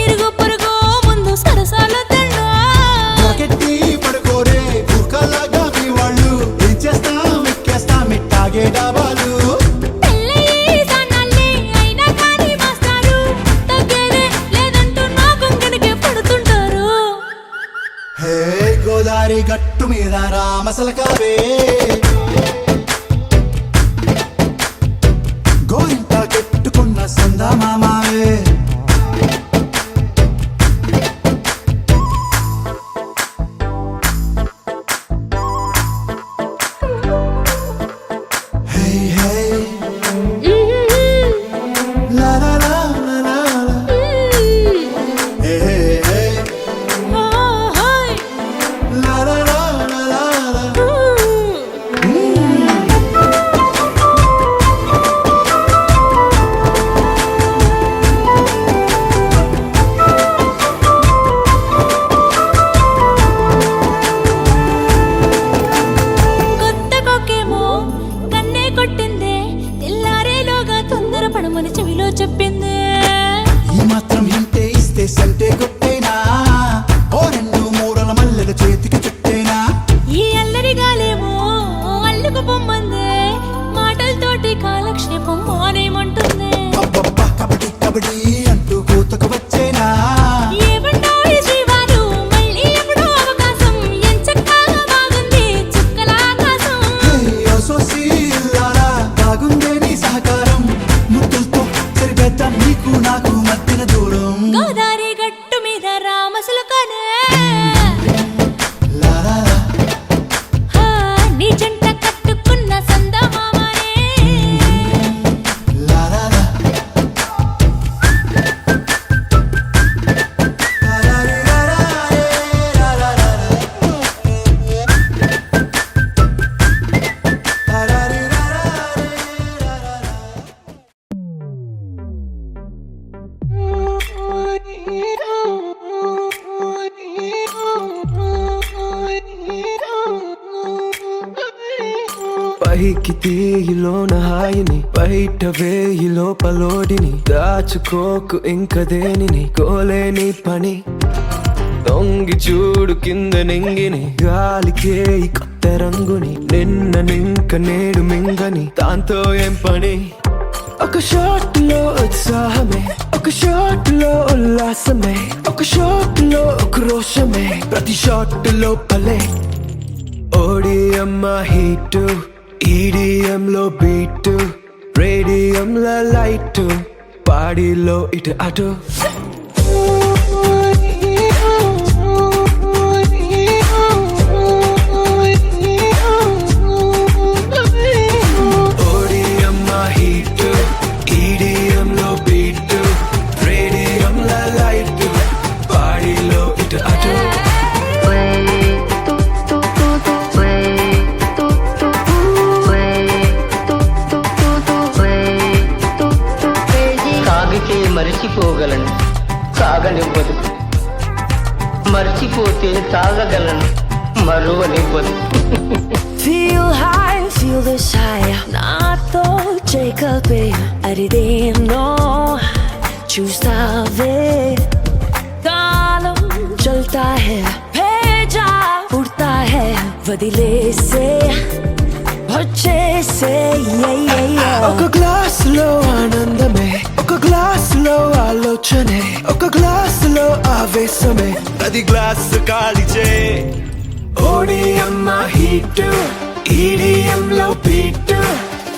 S8: ఇరుగు పొరుగు ముందు సరసాలు తిండా
S3: జాకెట్టి పడుకోరే కుక్కలాగా మీ వాళ్ళు ఏం చేస్తాం ఎక్కేస్తాం ఇట్టాగే డాబాలు
S8: పెళ్ళయి సన్నాళ్ళే అయినా కానీ మాస్తారు తగ్గేదే లేదంటూ నా కొంగడికే పడుతుంటారు
S3: హే గోదారి గట్టు మీద రామసలకావే గోరింట కట్టుకున్న సందామావే Hey, hey, la la la la la la. Hey, hey, hey, la la la la la la.
S8: కొత్త కొక్కేమో కన్నే కొట్టిందే తెల్లారేలోగా తొందర పడమని చెవిలో చెప్పిందే
S3: ఈ మాత్రం హింటే ఇస్తే సంటే కొట్టేనా ఓ రెండు మూరల మల్లెల చేతికి చుట్టేనా
S8: ఈ అల్లరి గాలేమో అల్లుకు పొమ్మందే మాటలతోటి కాలక్షేపం మానేమంటుందే
S3: అబ్బబ్బా కబడ్డీ కబడ్డీ అంటూ కూతకు వచ్చేనా
S8: ఏమంటాయి జీవాలు మళ్ళీ ఎప్పుడో అవకాశం ఎంచక్కా బాగుంది చుక్కల ఆకాశం
S3: హే సోసి లాలా బాగుందే నీ సహకారం ముద్దులతో సరిపెద్దాం నీకు నాకు మధ్యన దూరం
S8: గోదారి గట్టు మీద రామసులకనే
S3: లా లా లా
S8: నీ జంట కట్టుకున్న సందమామనే
S3: లా లా లా
S1: పైకి తీయిలోన హాయిని బయట వేయి లోపలోడిని దాచుకోకు ఇంక దేనిని కోలేని పని దొంగి చూడు కింద నింగిని గాలికే ఈ కొత్త రంగుని నిన్న నింక నేడు మింగని దాంతో ఏం పని ఒక షాట్ లో ఉత్సాహమే ఒక షాట్ లో ఉల్లాసమే ఒక షాట్ లో క్రోషమే ప్రతి షాట్ లోపలే ఓడిఎం హీట్ ఈడిఎం లో బీట్ రేడియం లో లైట్ పాడిలో ఇటు అటు ఓడిఎం హీట్ ఈడిఎం లో బీట్ రేడియం లో లైట్ పాడిలో ఇటు అటు
S9: తాగితే మరిచిపోగలను తాగనివ్వదు మర్చిపోతే తాగగలను మరువనివ్వదు
S1: Feel high,
S2: feel this high. నాతో చేకల్పే అరిదేనో చూస్తావే కాలం చల్తా హై భేజా ఉడతా హై వదిలేసే వచ్చేసే
S1: ఒక గ్లాస్ లో ఆనందమే ఒక గ్లాస్ లో ఆలోచనే ఒక గ్లాస్ లో ఆవేశమే అది గ్లాస్ కాలిచే ఓడిఎం హీట్ ఈడిఎం లో బీట్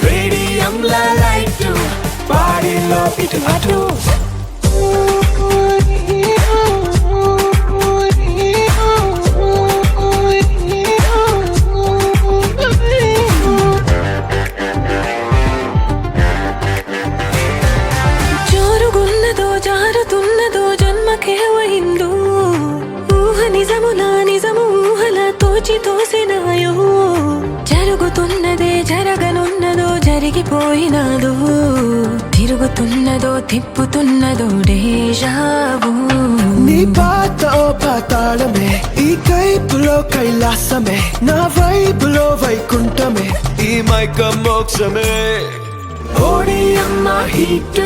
S1: రేడియం లో లైట్ బాడీలో ఇటు అటు
S2: జోరుగున్నదో జారుతున్నదో జన్మకేవైందో ఊహ నిజములా నిజము ఊహలా తోచి తోసినాయో జరుగుతున్నదే జరగనున్నదో జరిగిపోయినాదో తిరుగుతున్నదో తిప్పుతున్నదో డేజావు
S1: నీ పాత ఓ పాతాళమే ఈ కైపులో కైలాసమే నా వైపులో వైకుంఠమే ఈ మైక మోక్షమే ఓడిఎం హీట్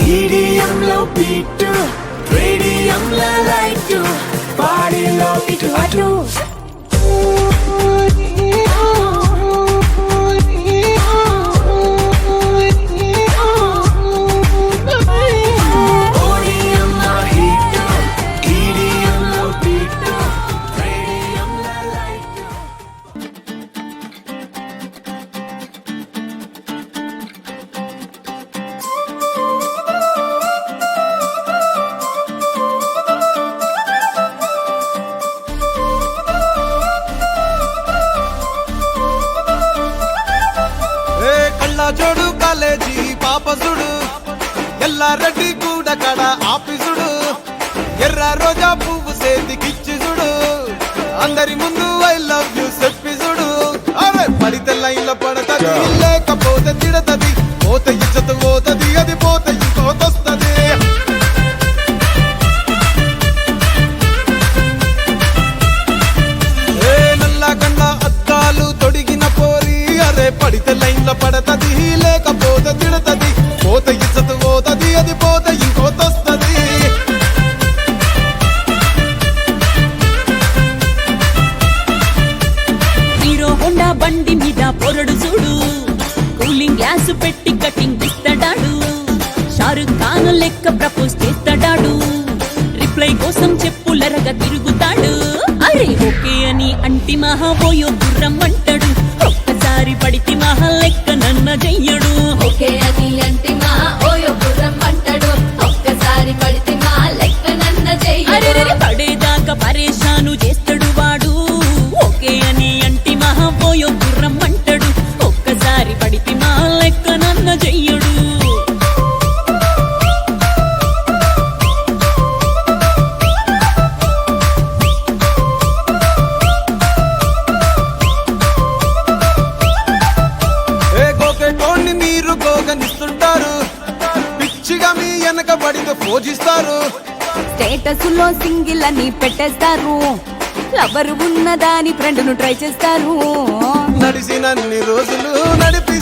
S1: ఈడిఎం లో బీట్ రేడియం లో లైట్ బాడీలో ఇటు అటు ఓడిఎం హీట్ ఈడిఎం లో బీట్ రేడియం లో లైట్
S10: కళ్ళజోడు కాలేజీ పాపసుడు ఎల్లారెడ్డి కూడా కడ ఆఫీసుడు ఎర్ర రోజా పువ్వు సేతికిచ్చి చూడు అందరి ముందు ఐ లవ్ యూ చెప్పిసుడు అరే పడితే లైన్లో పడతది లేకపోతే తిడతది పోతే ఇచ్చత పోతది అది పోతే ఇంకోతొస్తది నల్లా కన్న అద్దాలు తొడిగిన పోరి అరే పడితే లైన్లో పడతది లేకపోతే తిడతది పోతే ఇచ్చత పోతది అది పోతే ఇంకోతొస్తది
S2: హీరో హోండా బండి మీద పొరడు చూడు కూలింగ్ గ్లాస్ పెట్టి కటింగ్ ఇస్తాడాడు షారుఖ్ ఖాన్ లెక్క ప్రపోజ్ చేస్తాడాడు రిప్లై కోసం చెప్పులరగా తిరుగుతాడు అరే ఓకే అని అంటి మహా పోయో గుర్రం అంటాడు ఒక్కసారి పడితే మహా లెక్క నన్న చెయ్యడు
S8: ఓకే అని అంటే మా ఓయో గుర్రం అంటాడు ఒక్కసారి పడితే మా లెక్క నన్న
S2: అరే
S8: చెయ్యడు
S2: పడేదాకా పరేషాను చేస్తాడు వాడు ఓకే అని అంటి మహా పోయో గుర్రం అంటాడు ఒక్కసారి పడితే మా లెక్క నన్న చెయ్యడు
S10: గోకెటోన్ని మీరు గోగనిస్తుంటారు పిచ్చిగా మీ వెనక పడితే పూజిస్తారు
S2: స్టేటస్ లో సింగిల్ అని పెట్టేస్తారు లవర్ ఉన్నదాని ఫ్రెండ్ ను ట్రై చేస్తారు
S10: నడిచినన్ని రోజులు నడిపి